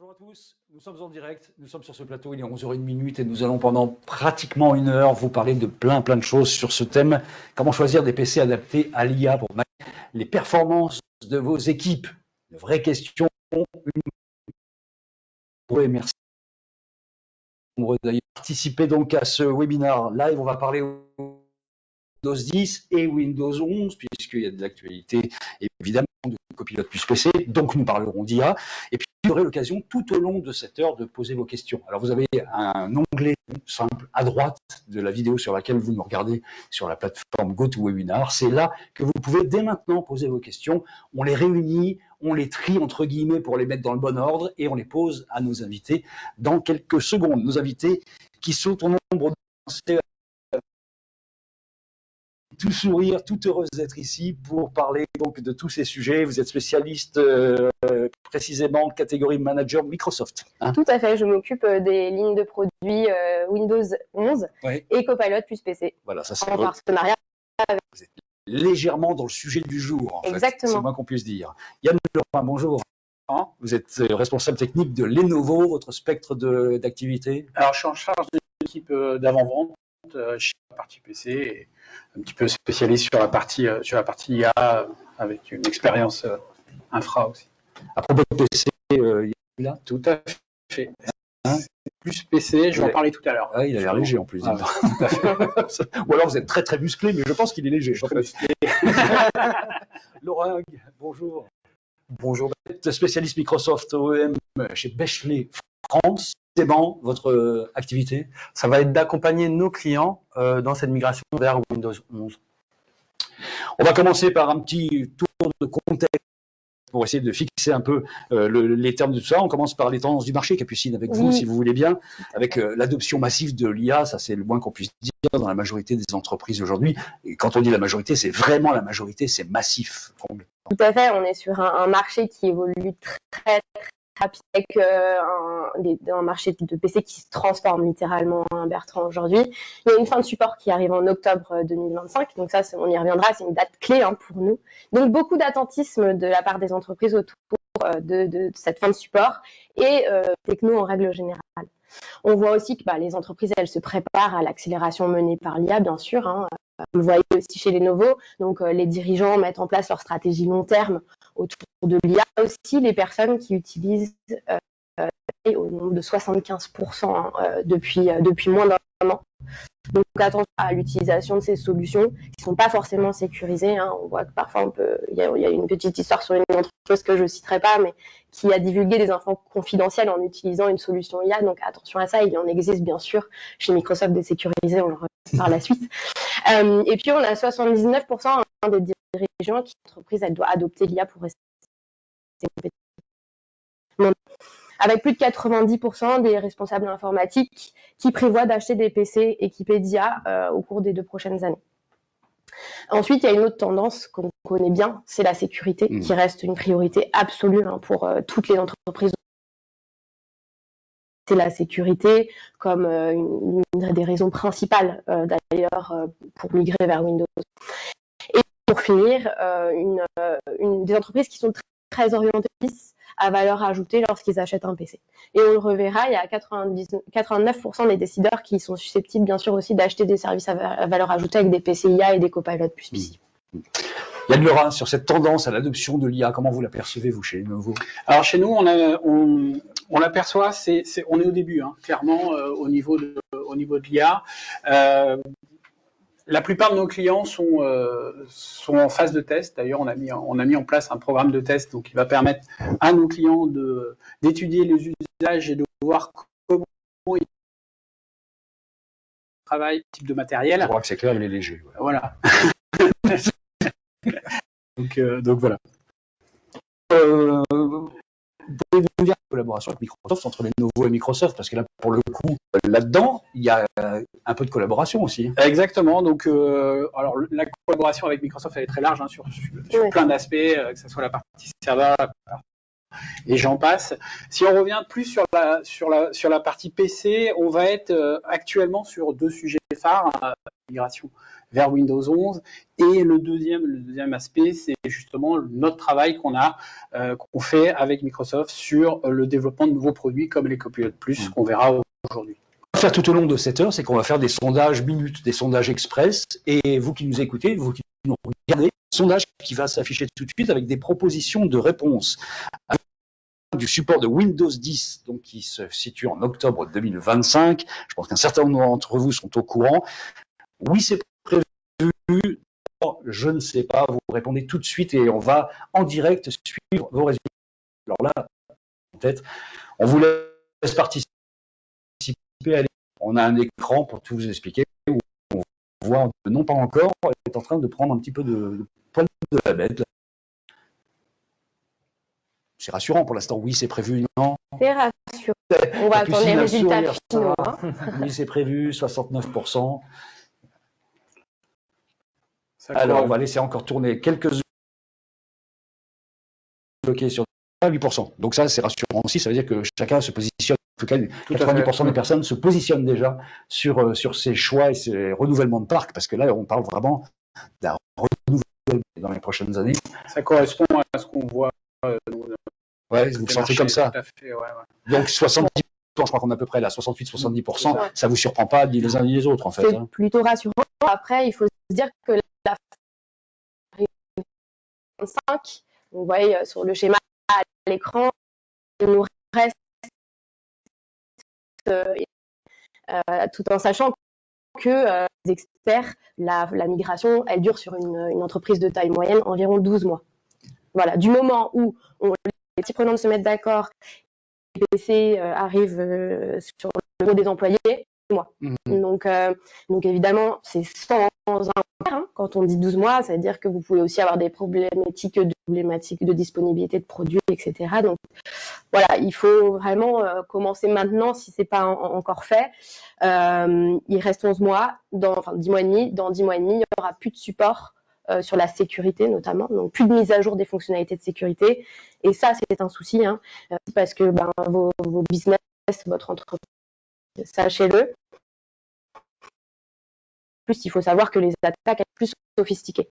Bonjour à tous, nous sommes en direct, nous sommes sur ce plateau, il est 11h01 et nous allons pendant pratiquement une heure vous parler de plein de choses sur ce thème. Comment choisir des PC adaptés à l'IA pour les performances de vos équipes. Une vraie question. Merci d'ailleurs participer donc à ce webinaire live. On va parler Windows 10 et Windows 11 puisqu'il y a de l'actualité évidemment de Copilot plus PC, donc nous parlerons d'IA. Et puis vous aurez l'occasion tout au long de cette heure de poser vos questions. Alors vous avez un onglet simple à droite de la vidéo sur laquelle vous nous regardez sur la plateforme GoToWebinar. C'est là que vous pouvez dès maintenant poser vos questions. On les réunit, on les trie entre guillemets pour les mettre dans le bon ordre et on les pose à nos invités dans quelques secondes. Nos invités qui sont au nombre de tout sourire, tout heureuse d'être ici pour parler donc de tous ces sujets. Vous êtes spécialiste précisément catégorie manager Microsoft. Hein? Tout à fait, je m'occupe des lignes de produits Windows 11 et Copilot plus PC. Voilà, ça c'est en partenariat avec... Vous êtes légèrement dans le sujet du jour, en Exactement. fait. C'est moins qu'on puisse dire. Yann Leroy, bonjour. Vous êtes responsable technique de Lenovo, votre spectre d'activité? Alors, je suis en charge de l'équipe d'avant-vente chez la partie PC et un petit peu spécialiste sur la partie IA avec une expérience infra aussi. À propos de PC, là, tout à fait. Hein, plus PC, je vais en parler tout à l'heure. Ah, il a l'air léger en plus. Ah, tout à fait. Ou alors vous êtes très musclé, mais je pense qu'il est léger. Laurent, bonjour. Bonjour. Vous êtes spécialiste Microsoft OEM chez Bechley France. C'est bon, votre activité? Ça va être d'accompagner nos clients dans cette migration vers Windows 11. On va commencer par un petit tour de contexte pour essayer de fixer un peu les termes de tout ça. On commence par les tendances du marché, Capucine, avec vous, si vous voulez bien, avec l'adoption massive de l'IA, ça c'est le moins qu'on puisse dire dans la majorité des entreprises aujourd'hui. Et quand on dit la majorité, c'est vraiment la majorité, c'est massif. Tout à fait, on est sur un marché qui évolue très rapide, avec un marché de PC qui se transforme littéralement, hein, Bertrand, aujourd'hui. Il y a une fin de support qui arrive en octobre 2025, donc ça, on y reviendra, c'est une date clé pour nous. Donc beaucoup d'attentisme de la part des entreprises autour de cette fin de support et techno en règle générale. On voit aussi que les entreprises, elles se préparent à l'accélération menée par l'IA, bien sûr. Hein. Vous le voyez aussi chez Lenovo. Donc, les dirigeants mettent en place leur stratégie long terme autour de l'IA. Aussi, les personnes qui utilisent au nombre de 75% depuis moins d'un an. Donc, attention à l'utilisation de ces solutions qui ne sont pas forcément sécurisées. Hein. On voit que parfois, il y a une petite histoire sur une entreprise que je ne citerai pas, mais qui a divulgué des infos confidentielles en utilisant une solution IA. Donc, attention à ça. Il en existe, bien sûr, chez Microsoft des sécurisés. On le reverra par la suite. Et puis, on a 79% des dirigeants qui l'entreprise elle doit adopter l'IA pour rester compétitive. Avec plus de 90% des responsables informatiques qui prévoient d'acheter des PC équipés d'IA au cours des 2 prochaines années. Ensuite, il y a une autre tendance qu'on connaît bien, c'est la sécurité, qui reste une priorité absolue pour toutes les entreprises. C'est la sécurité comme une des raisons principales d'ailleurs pour migrer vers Windows. Et pour finir, des entreprises qui sont très orientées à valeur ajoutée lorsqu'ils achètent un PC. Et on le reverra, il y a 89% des décideurs qui sont susceptibles bien sûr aussi d'acheter des services à valeur ajoutée avec des PC IA et des Copilot plus PC. Yann Leroy, sur cette tendance à l'adoption de l'IA, comment vous l'apercevez vous chez Lenovo? Alors chez nous, on l'aperçoit, on est au début, hein, clairement au niveau de l'IA. La plupart de nos clients sont en phase de test. D'ailleurs, on a mis en place un programme de test donc, qui va permettre à nos clients d'étudier les usages et de voir comment ils travaillent, type de matériel. Je crois que c'est clair, il est léger. Voilà. donc voilà. Vous pouvez nous dire la collaboration avec Microsoft, entre Lenovo et Microsoft, parce que là, pour le coup, là-dedans, il y a un peu de collaboration aussi. Exactement. Donc, alors la collaboration avec Microsoft, elle est très large hein, sur plein d'aspects, que ce soit la partie serveur, et j'en passe. Si on revient plus sur la partie PC, on va être actuellement sur 2 sujets phares, migration vers Windows 11. Et le deuxième aspect, c'est justement notre travail qu'on fait avec Microsoft sur le développement de nouveaux produits comme les Copilot Plus qu'on verra aujourd'hui. Ce qu'on va faire tout au long de cette heure, c'est qu'on va faire des sondages minutes, des sondages express. Et vous qui nous écoutez, vous qui nous regardez, sondage qui va s'afficher tout de suite avec des propositions de réponses du support de Windows 10, donc qui se situe en octobre 2025. Je pense qu'un certain nombre d'entre vous sont au courant. Oui, c'est prévu. Je ne sais pas. Vous répondez tout de suite et on va en direct suivre vos résultats. Alors là, peut-être, on vous laisse participer. On a un écran pour tout vous expliquer où on voit, non pas encore, on est en train de prendre un petit peu de poil de la bête. C'est rassurant pour l'instant. Oui, c'est prévu, non? C'est rassurant. On va attendre les résultats finaux. Oui, c'est prévu, 69%. Alors, on va laisser encore tourner quelques secondes. Bloqué sur 8%. Donc ça, c'est rassurant aussi. Ça veut dire que chacun se positionne. En tout cas, 90% des personnes se positionnent déjà sur ces choix et ces renouvellements de parc, parce que là, on parle vraiment d'un renouvellement dans les prochaines années. Ça correspond à ce qu'on voit. Ouais, vous le sentez comme ça. Tout à fait, ouais. Donc 70%, je crois qu'on est à peu près là, 68-70%, ça vous surprend pas ni les uns ni les autres en fait. C'est plutôt rassurant. Après, il faut se dire que la 5, vous voyez sur le schéma à l'écran, il nous reste tout en sachant que les experts, la migration, elle dure sur une entreprise de taille moyenne environ 12 mois. Voilà, du moment où les parties prenantes se mettent d'accord, les PC arrivent sur le dos des employés, mois. Donc évidemment, c'est sans un quand on dit 12 mois, ça veut dire que vous pouvez aussi avoir des problématiques de disponibilité de produits, etc. Donc voilà, il faut vraiment commencer maintenant si c'est pas encore fait. Il reste 11 mois, 10 mois et demi. Dans 10 mois et demi, il n'y aura plus de support sur la sécurité notamment, donc plus de mise à jour des fonctionnalités de sécurité. Et ça, c'est un souci, parce que vos business, votre entreprise, sachez-le. Plus, il faut savoir que les attaques sont plus sophistiquées.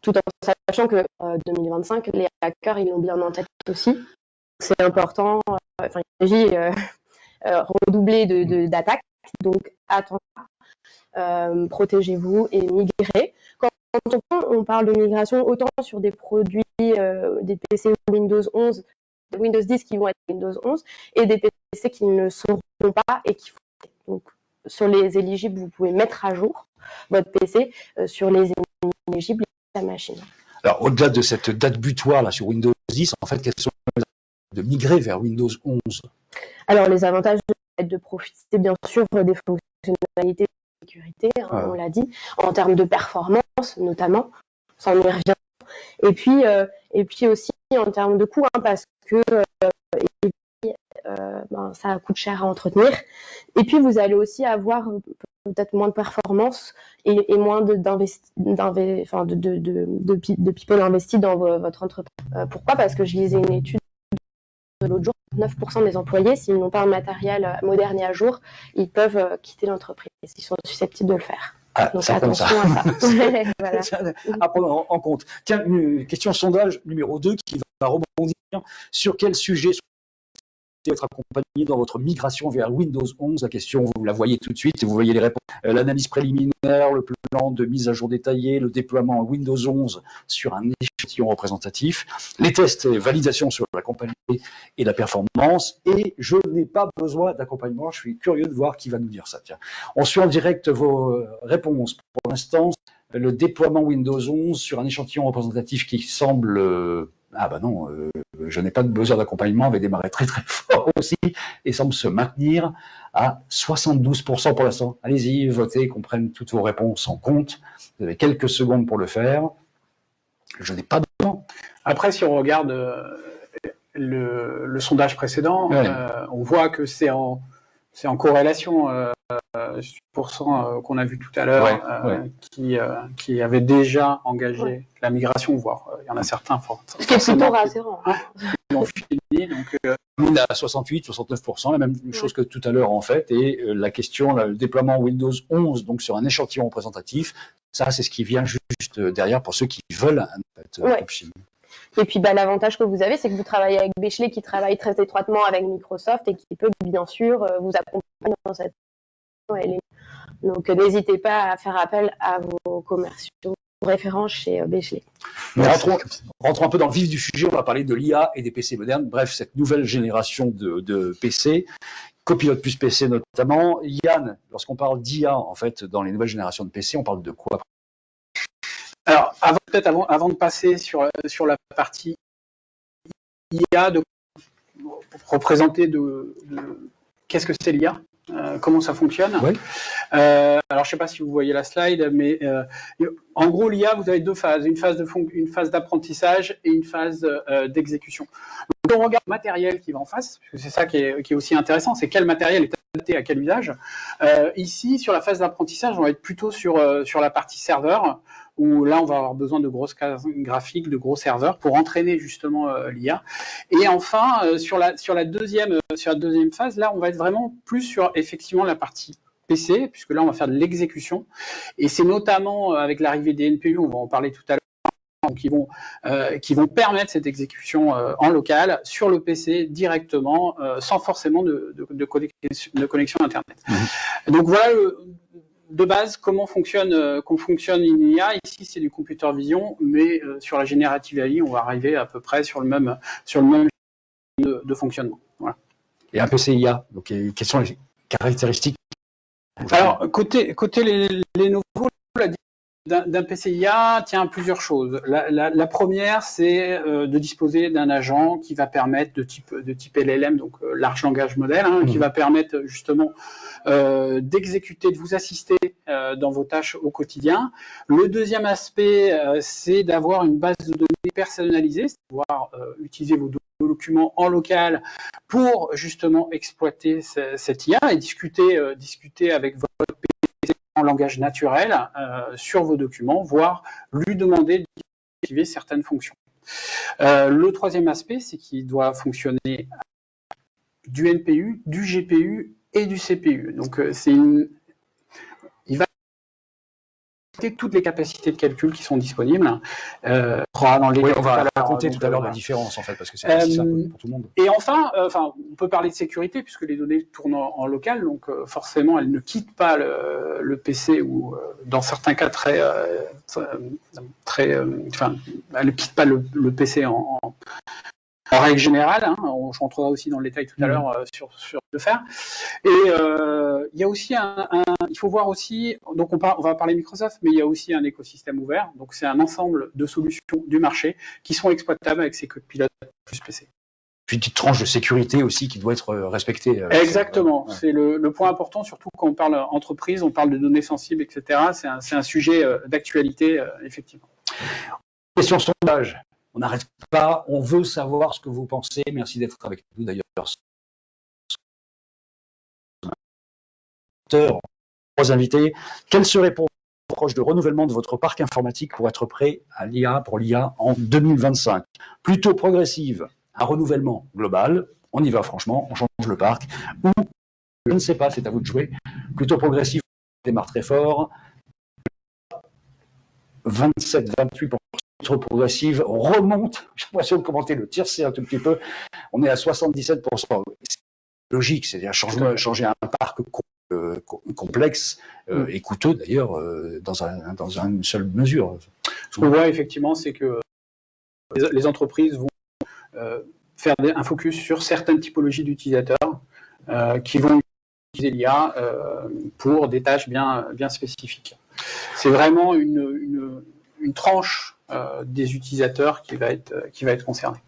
Tout en sachant que 2025, les hackers, ils l'ont bien en tête aussi. C'est important, il s'agit redoubler d'attaques. Donc, attention, protégez-vous et migrez. Quand on parle de migration, autant sur des produits, des PC Windows 11, Windows 10 qui vont être Windows 11, et des PC qui ne seront pas et qui vont. Donc, sur les éligibles, vous pouvez mettre à jour votre PC. Sur les inéligibles, la machine. Alors, au-delà de cette date butoir là, sur Windows 10, en fait, quels sont les avantages de migrer vers Windows 11? Alors, les avantages de profiter, bien sûr, des fonctionnalités de sécurité, on l'a dit, en termes de performance, notamment, ça on y revient. Et puis aussi en termes de coût, parce que ça coûte cher à entretenir. Et puis, vous allez aussi avoir peut-être moins de performance et moins de people investis dans votre entreprise. Pourquoi? Parce que je lisais une étude l'autre jour, 9% des employés, s'ils n'ont pas un matériel moderne et à jour, ils peuvent quitter l'entreprise. Ils sont susceptibles de le faire. Donc attention à ça. Voilà. À prendre en compte. Tiens, une question sondage numéro 2 qui va rebondir sur quel sujet être accompagné dans votre migration vers Windows 11. La question, vous la voyez tout de suite, vous voyez les réponses. L'analyse préliminaire, le plan de mise à jour détaillé, le déploiement Windows 11 sur un échantillon représentatif, les tests et validations sur la compatibilité et la performance. Et je n'ai pas besoin d'accompagnement. Je suis curieux de voir qui va nous dire ça. Tiens, on suit en direct vos réponses. Pour l'instant, le déploiement Windows 11 sur un échantillon représentatif qui semble... je n'ai pas besoin d'accompagnement, avait démarré très très fort aussi et semble se maintenir à 72% pour l'instant. Allez-y, votez, qu'on prenne toutes vos réponses en compte. Vous avez quelques secondes pour le faire. Je n'ai pas de temps. Après, si on regarde le sondage précédent, on voit que c'est en corrélation. 8% qu'on a vu tout à l'heure, qui avaient déjà engagé la migration, voire il y en a certains Ce qui est plutôt rassurant. Qui ont fini, donc on a 68-69%, la même chose que tout à l'heure en fait, et la question, le déploiement Windows 11 donc sur un échantillon représentatif, Ça, c'est ce qui vient juste derrière pour ceux qui veulent en fait, Ouais. coaching. Et puis l'avantage que vous avez, c'est que vous travaillez avec Bechley qui travaille très étroitement avec Microsoft et qui peut bien sûr vous accompagner dans cette donc n'hésitez pas à faire appel à vos commerciaux référents chez Bechley. Mais rentrons un peu dans le vif du sujet, on va parler de l'IA et des PC modernes, bref, cette nouvelle génération de PC, Copilot plus PC notamment. Yann, lorsqu'on parle d'IA en fait dans les nouvelles générations de PC, on parle de quoi? Alors, avant de passer sur la partie IA, de représenter qu'est-ce que c'est l'IA, comment ça fonctionne. Oui. Alors, je ne sais pas si vous voyez la slide, mais en gros, l'IA, vous avez deux phases, une phase d'apprentissage et une phase d'exécution. Donc, on regarde le matériel qui va en face, parce que c'est ça qui est aussi intéressant, c'est quel matériel est adapté à quel usage. Ici, sur la phase d'apprentissage, on va être plutôt sur la partie serveur, où là, on va avoir besoin de grosses cases graphiques, de gros serveurs pour entraîner justement l'IA. Et enfin, sur la deuxième phase, là, on va être vraiment plus sur effectivement la partie PC, puisque là, on va faire de l'exécution. Et c'est notamment avec l'arrivée des NPU, on va en parler tout à l'heure, qui vont permettre cette exécution en local sur le PC directement, sans forcément de connexion Internet. Mmh. Donc voilà de base comment fonctionne une IA. Ici c'est du computer vision, mais sur la générative AI, on va arriver à peu près sur le même de fonctionnement. Voilà. Et un PC IA, donc quelles sont les caractéristiques? Alors côté les nouveaux, d'un PC IA tient à plusieurs choses. La première, c'est de disposer d'un agent qui va permettre de type LLM, donc large langage modèle, qui va permettre justement d'exécuter, de vous assister dans vos tâches au quotidien. Le deuxième aspect, c'est d'avoir une base de données personnalisée, c'est pouvoir utiliser vos documents en local pour justement exploiter cette IA et discuter avec votre PC en langage naturel sur vos documents, voire lui demander d'activer certaines fonctions. Le troisième aspect, c'est qu'il doit fonctionner du NPU, du GPU et du CPU. Donc il va toutes les capacités de calcul qui sont disponibles. On va raconter tout à l'heure la différence en fait, parce que c'est pas si simple pour tout le monde. Et enfin, on peut parler de sécurité puisque les données tournent en local, donc forcément elles ne quittent pas le PC ou dans certains cas elles ne quittent pas le PC en règle générale, je rentrerai aussi dans le détail tout à l'heure sur le faire. Et il y a aussi il faut voir aussi, donc on va parler Microsoft, mais il y a aussi un écosystème ouvert. Donc c'est un ensemble de solutions du marché qui sont exploitables avec ces Copilot plus PC. Puis une petite tranche de sécurité aussi qui doit être respectée. Exactement, c'est le point important, surtout quand on parle entreprise, on parle de données sensibles, etc. C'est un sujet d'actualité, effectivement. Question sondage. On n'arrête pas, on veut savoir ce que vous pensez. Merci d'être avec nous d'ailleurs. Trois invités. Quel serait pour vous l'approche de renouvellement de votre parc informatique pour être prêt à l'IA en 2025? Plutôt progressive, un renouvellement global, on y va franchement, on change le parc, ou je ne sais pas, c'est à vous de jouer. Plutôt progressive, on démarre très fort. 27-28%. Progressive remonte, j'ai l'impression de commenter le tiercé un tout petit peu, on est à 77%. C'est logique, c'est-à-dire changer un parc complexe et coûteux d'ailleurs dans une seule mesure. Ce qu'on voit effectivement, c'est que les entreprises vont faire un focus sur certaines typologies d'utilisateurs qui vont utiliser l'IA pour des tâches bien spécifiques. C'est vraiment une tranche des utilisateurs qui va être concernée.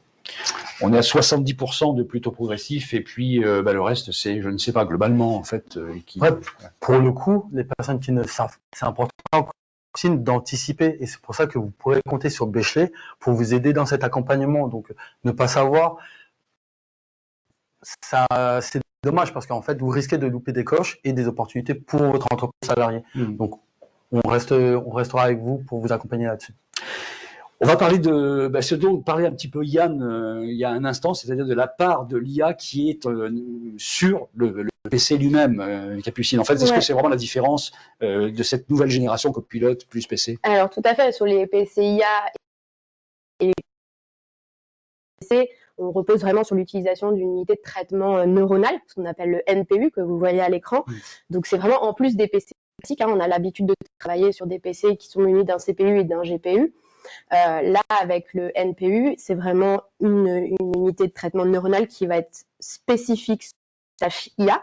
On est à 70% de plutôt progressif et puis le reste c'est, je ne sais pas, globalement en fait. Pour le coup, les personnes qui ne savent, c'est important d'anticiper et c'est pour ça que vous pourrez compter sur Bechley pour vous aider dans cet accompagnement. Donc ne pas savoir, ça c'est dommage parce qu'en fait vous risquez de louper des coches et des opportunités pour votre entreprise salariée. Donc on restera avec vous pour vous accompagner là-dessus. On va parler de ce dont parlait un petit peu Yann il y a un instant, c'est-à-dire de la part de l'IA qui est sur le PC lui-même, Capucine. En fait, est-ce que c'est vraiment la différence de cette nouvelle génération copilote plus PC? Alors tout à fait, sur les PC IA et les PC, on repose vraiment sur l'utilisation d'une unité de traitement neuronal, ce qu'on appelle le NPU, que vous voyez à l'écran. Donc c'est vraiment en plus des PC classiques, on a l'habitude de travailler sur des PC qui sont munis d'un CPU et d'un GPU. Là, avec le NPU, c'est vraiment une unité de traitement neuronal qui va être spécifique sur les tâches IA.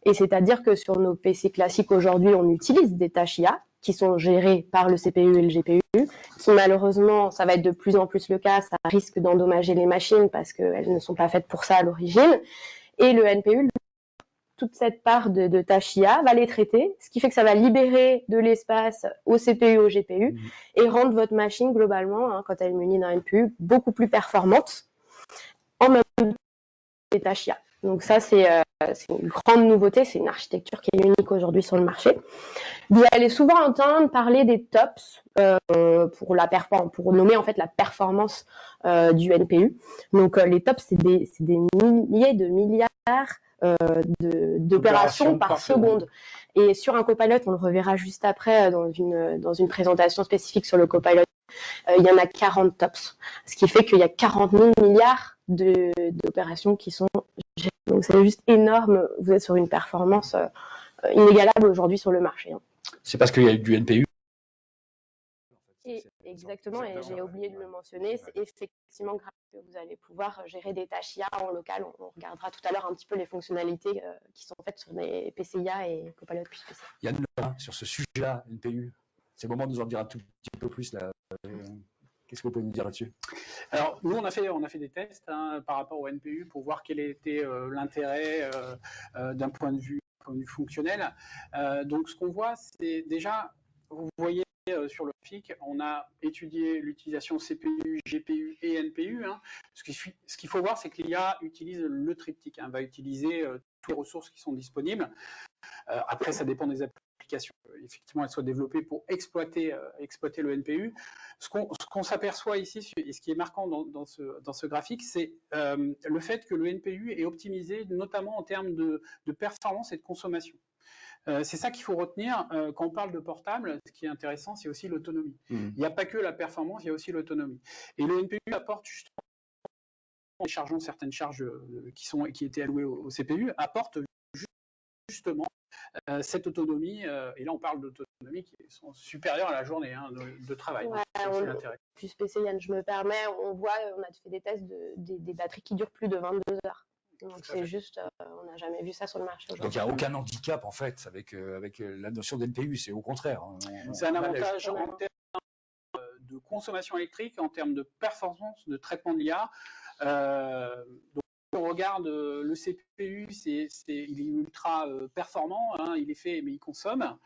Et c'est-à-dire que sur nos PC classiques aujourd'hui, on utilise des tâches IA qui sont gérées par le CPU et le GPU, qui malheureusement, ça va être de plus en plus le cas, ça risque d'endommager les machines parce qu'elles ne sont pas faites pour ça à l'origine. Et le NPU, toute cette part de tâches IA va les traiter, ce qui fait que ça va libérer de l'espace au CPU, au GPU, et rendre votre machine globalement, quand elle est munie d'un NPU, beaucoup plus performante en même temps que les tâches IA. Donc ça, c'est une grande nouveauté, c'est une architecture qui est unique aujourd'hui sur le marché. Vous allez souvent entendre parler des TOPS pour nommer en fait la performance du NPU. Donc les TOPS, c'est des milliers de milliards d'opérations par seconde. Et sur un Copilot, on le reverra juste après dans une présentation spécifique sur le Copilot, il y en a 40 TOPS, ce qui fait qu'il y a 40 000 milliards d'opérations qui sont gérées. Donc c'est juste énorme, vous êtes sur une performance inégalable aujourd'hui sur le marché. C'est parce qu'il y a du NPU. Exactement, et j'ai oublié de le mentionner, c'est effectivement grâce que vous allez pouvoir gérer des tâches IA en local. On regardera tout à l'heure un petit peu les fonctionnalités qui sont faites sur des PC IA et Copilot plus PC. Yann, sur ce sujet-là, NPU, c'est le moment de nous en dire un tout petit peu plus là. Qu'est-ce que vous pouvez nous dire là-dessus? Alors, nous, on a fait des tests par rapport au NPU pour voir quel était l'intérêt d'un point de vue fonctionnel. Donc, ce qu'on voit, c'est déjà, vous voyez sur le graphique, on a étudié l'utilisation CPU, GPU et NPU. Ce qu'il faut voir, c'est que l'IA utilise le triptyque, va utiliser toutes les ressources qui sont disponibles. Après, ça dépend des applications. Effectivement, elles soient développées pour exploiter le NPU. Ce qu'on s'aperçoit ici, et ce qui est marquant dans ce graphique, c'est le fait que le NPU est optimisé notamment en termes de performance et de consommation. C'est ça qu'il faut retenir quand on parle de portable. Ce qui est intéressant, c'est aussi l'autonomie. Il n'y a pas que la performance, il y a aussi l'autonomie. Et le NPU apporte justement, en déchargeant certaines charges qui étaient allouées au CPU, apporte justement cette autonomie, et là on parle d'autonomie qui sont supérieures à la journée de travail. Ouais, plus spécial, Yann, je me permets, on a fait des tests des batteries qui durent plus de 22 heures. Donc c'est juste, on n'a jamais vu ça sur le marché aujourd'hui. Donc il n'y a aucun handicap en fait avec la notion d'NPU, c'est au contraire. C'est un avantage en termes de consommation électrique, en termes de performance, de traitement de l'IA. Donc on regarde le CPU, il est ultra performant, il est fait mais il consomme.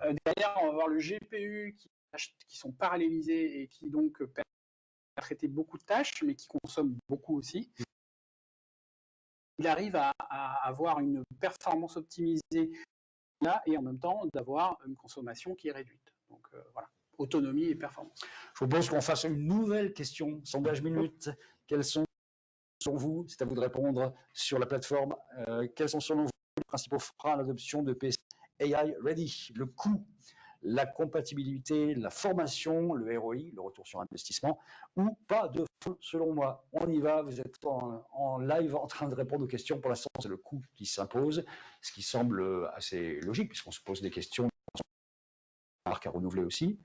Derrière, on va voir le GPU qui sont parallélisés et qui donc permettent de traiter beaucoup de tâches, mais qui consomment beaucoup aussi. Il arrive à avoir une performance optimisée là et en même temps d'avoir une consommation qui est réduite. Donc voilà, autonomie et performance. Je propose qu'on fasse une nouvelle question, sondage minute. Quels sont, selon vous, c'est à vous de répondre sur la plateforme, quels sont selon vous les principaux freins à l'adoption de PC AI Ready? Le coût, la compatibilité, la formation, le ROI, le retour sur investissement, ou pas de frein selon moi. On y va, vous êtes en live en train de répondre aux questions. Pour l'instant, c'est le coût qui s'impose, ce qui semble assez logique puisqu'on se pose des questions, marque à renouveler aussi.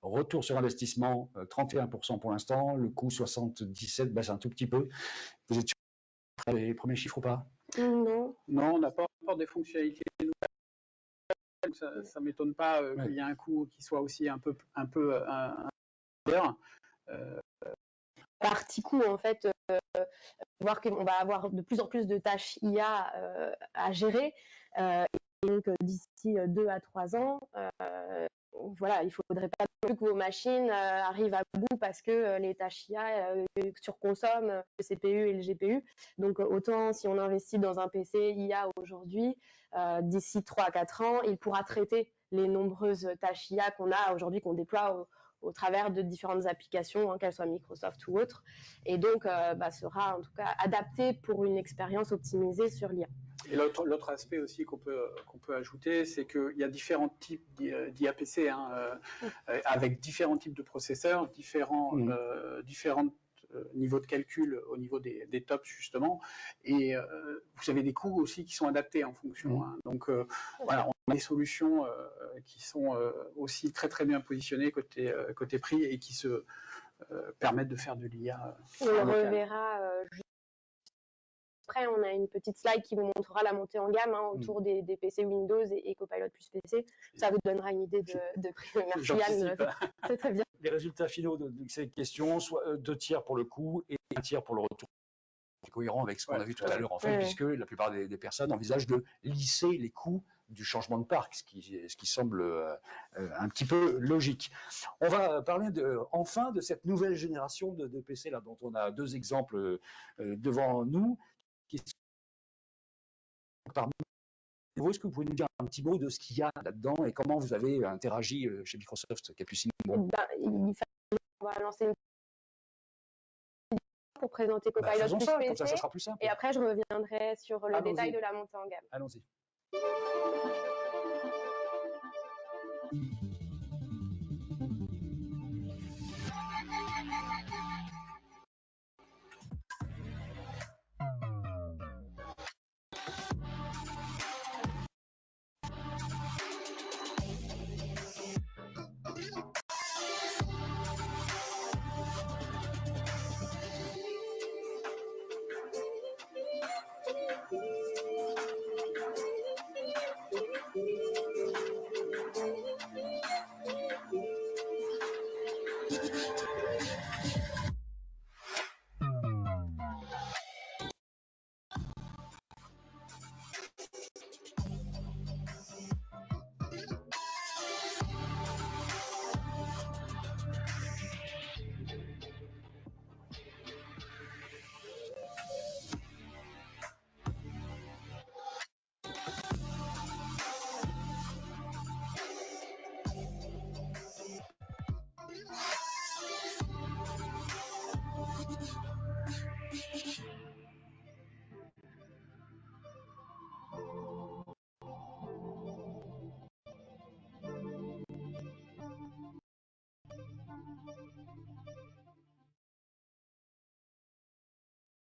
Retour sur investissement, 31% pour l'instant, le coût 77%, baisse un tout petit peu. Vous êtes sur les premiers chiffres ou pas? Non, on n'a pas encore des fonctionnalités nouvelles. Ça ne m'étonne pas qu'il y ait un coût qui soit aussi un peu partie coût en fait, voir qu'on va avoir de plus en plus de tâches IA à gérer. Donc d'ici 2 à 3 ans, voilà, il ne faudrait pas que vos machines arrivent à bout parce que les tâches IA surconsomment le CPU et le GPU. Donc autant si on investit dans un PC IA aujourd'hui, d'ici 3 à 4 ans, il pourra traiter les nombreuses tâches IA qu'on a aujourd'hui, qu'on déploie au travers de différentes applications, qu'elles soient Microsoft ou autres, et donc sera en tout cas adapté pour une expérience optimisée sur l'IA. Et l'autre aspect aussi qu'on peut ajouter, c'est qu'il y a différents types d'IAPC, avec différents types de processeurs, différents niveaux de calcul au niveau des tops justement, et vous avez des coûts aussi qui sont adaptés en fonction. Donc voilà, on a des solutions qui sont aussi très très bien positionnées côté prix et qui se permettent de faire de l'IA. On le reverra. Après, on a une petite slide qui vous montrera la montée en gamme autour des PC Windows et Copilot plus PC. Ça vous donnera une idée de prix. Merci Yann, c'est très bien. Les résultats finaux de cette question, soit 2 tiers pour le coût et 1 tiers pour le retour. C'est cohérent avec ce qu'on a vu tout à l'heure, en fait, puisque la plupart des personnes envisagent de lisser les coûts du changement de parc, ce qui semble un petit peu logique. On va parler enfin de cette nouvelle génération de PC là, dont on a 2 exemples devant nous. Est-ce que vous pouvez nous dire un petit mot de ce qu'il y a là-dedans et comment vous avez interagi chez Microsoft, Capucine? On va lancer une pour présenter Copilot plus ça, PC, comme ça sera plus simple. Et après je reviendrai sur le détail de la montée en gamme. Allons-y.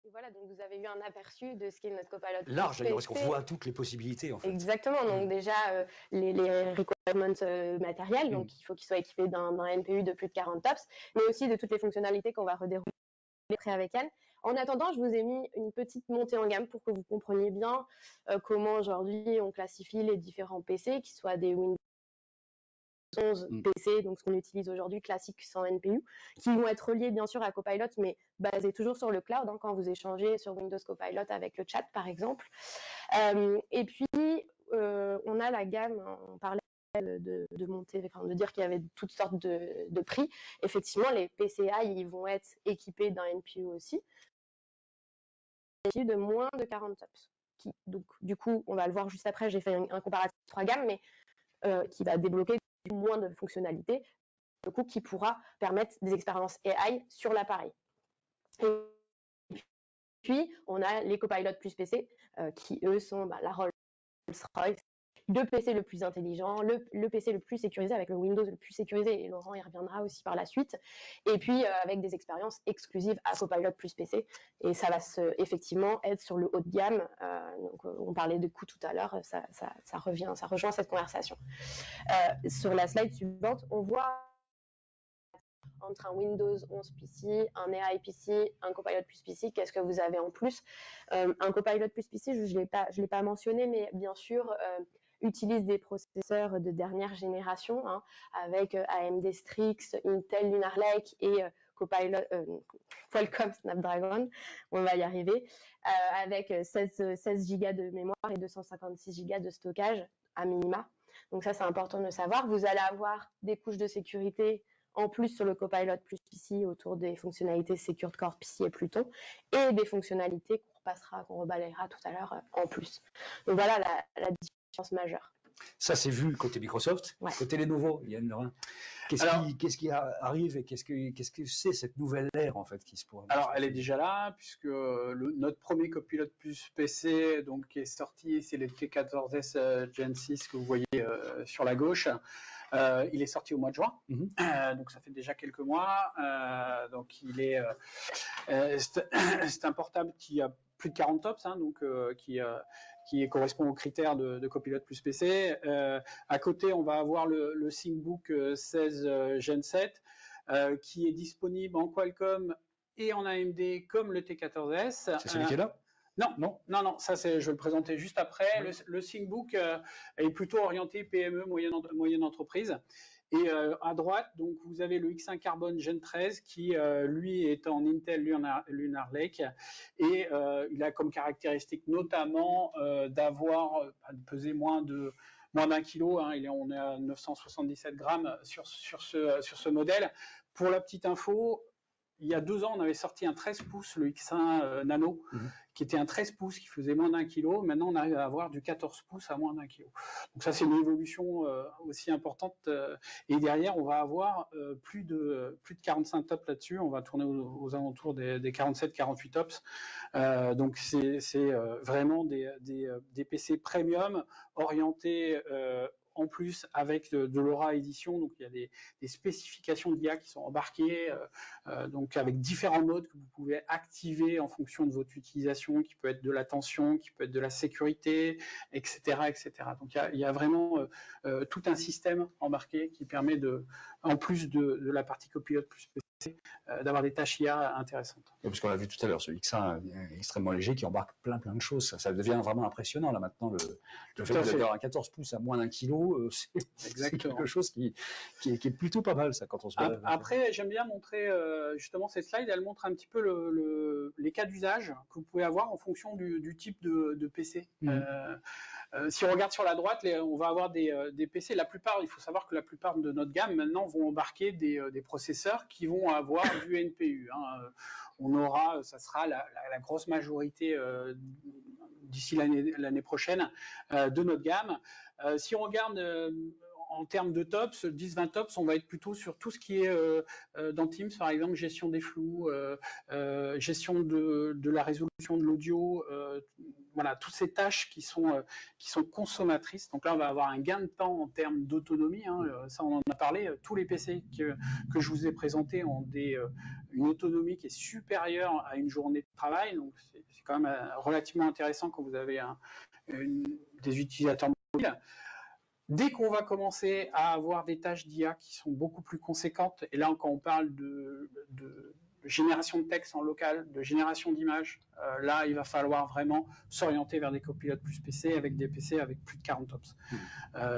Et voilà, donc vous avez eu un aperçu de ce qu'est notre Copilot. Large d'ailleurs, parce qu'on voit toutes les possibilités en fait. Exactement, donc déjà les requirements matériels, donc il faut qu'il soit équipé d'un NPU de plus de 40 TOPS, mais aussi de toutes les fonctionnalités qu'on va redérouler après avec elle. En attendant, je vous ai mis une petite montée en gamme pour que vous compreniez bien comment aujourd'hui on classifie les différents PC, qu'ils soient des Windows 11 PC, donc ce qu'on utilise aujourd'hui classique sans NPU, qui vont être reliés bien sûr à Copilot, mais basés toujours sur le cloud, quand vous échangez sur Windows Copilot avec le chat par exemple. Et puis on a la gamme, on parlait de monter, enfin de dire qu'il y avait toutes sortes de prix. Effectivement, les PCI ils vont être équipés d'un NPU aussi, de moins de 40 TOPS. Donc du coup, on va le voir juste après, j'ai fait un comparatif de 3 gammes, mais qui va débloquer moins de fonctionnalités, du coup, qui pourra permettre des expériences AI sur l'appareil. Et puis, on a les Copilot plus PC, qui eux sont la Rolls-Royce, le PC le plus intelligent, le PC le plus sécurisé, avec le Windows le plus sécurisé, et Laurent y reviendra aussi par la suite, et puis avec des expériences exclusives à Copilot plus PC, et ça va effectivement être sur le haut de gamme. Donc on parlait de coûts tout à l'heure, ça rejoint cette conversation. Sur la slide suivante, on voit entre un Windows 11 PC, un AI PC, un Copilot plus PC, qu'est-ce que vous avez en plus? Un Copilot plus PC, je l'ai pas mentionné, mais bien sûr, utilise des processeurs de dernière génération, avec AMD Strix, Intel Lunar Lake et Copilot, Qualcomm Snapdragon, on va y arriver, avec 16 Go de mémoire et 256 Go de stockage à minima. Donc ça, c'est important de le savoir. Vous allez avoir des couches de sécurité en plus sur le Copilot plus PC autour des fonctionnalités Secured Core PC et Pluton, et des fonctionnalités qu'on rebalayera tout à l'heure en plus. Donc voilà la différence majeure. Ça, c'est vu côté Microsoft. Ouais. Côté Lenovo, Yann Lerin. Qu'est-ce qui arrive et qu'est-ce que c'est cette nouvelle ère, en fait, qui se pourrait. Alors, elle est déjà là, puisque notre premier copilote plus PC, donc, qui est sorti, c'est le T14S Gen 6 que vous voyez sur la gauche. Il est sorti au mois de juin, donc ça fait déjà quelques mois. Donc, c'est un portable qui a plus de 40 tops, hein, donc qui correspond aux critères de copilote plus PC. À côté, on va avoir le ThinkBook 16 Gen 7. Qui est disponible en Qualcomm et en AMD comme le T14S. C'est celui qui est là? Non, ça je vais le présenter juste après. Le ThinkBook est plutôt orienté PME, moyenne entreprise. Et à droite, donc vous avez le X1 Carbon Gen 13 qui lui est en Intel Lunar Lake et il a comme caractéristique notamment de peser moins d'un kilo, hein, on est à 977 grammes sur ce modèle. Pour la petite info, il y a 2 ans, on avait sorti un 13 pouces, le X1 Nano, qui était un 13 pouces qui faisait moins d'1 kilo. Maintenant, on arrive à avoir du 14 pouces à moins d'1 kilo. Donc ça, c'est une évolution aussi importante. Et derrière, on va avoir plus de 45 tops là-dessus. On va tourner aux alentours des 47-48 tops. Donc c'est vraiment des PC premium orientés en plus avec de l'Aura Edition, donc il y a des spécifications d'IA qui sont embarquées, donc avec différents modes que vous pouvez activer en fonction de votre utilisation, qui peut être de l'attention, qui peut être de la sécurité, etc., etc. Donc il y a vraiment tout un système embarqué qui permet en plus de la partie copilote plus PC, d'avoir des tâches IA intéressantes. Oui, parce qu'on l'a vu tout à l'heure, ce X1 extrêmement léger qui embarque plein de choses. Ça devient vraiment impressionnant là maintenant. Le fait d'avoir un 14 pouces à moins d'1 kilo, c'est quelque chose qui est plutôt pas mal ça quand on se met. Après, j'aime bien montrer justement cette slide. Elle montre un petit peu les cas d'usage que vous pouvez avoir en fonction du type de PC. Si on regarde sur la droite, on va avoir des PC. Il faut savoir que la plupart de notre gamme maintenant vont embarquer des processeurs qui vont avoir du NPU. Hein. Ça sera la grosse majorité d'ici l'année prochaine de notre gamme. Si on regarde en termes de tops, 10-20 tops, on va être plutôt sur tout ce qui est dans Teams, par exemple, gestion des flous, gestion de la résolution de l'audio, voilà, toutes ces tâches qui sont consommatrices. Donc là, on va avoir un gain de temps en termes d'autonomie. Hein. Ça, on en a parlé. Tous les PC que je vous ai présentés ont une autonomie qui est supérieure à une journée de travail. Donc c'est quand même relativement intéressant quand vous avez des utilisateurs mobiles. Dès qu'on va commencer à avoir des tâches d'IA qui sont beaucoup plus conséquentes, et là quand on parle de génération de texte en local, de génération d'images, là il va falloir vraiment s'orienter vers des copilotes plus PC avec des PC avec plus de 40 tops.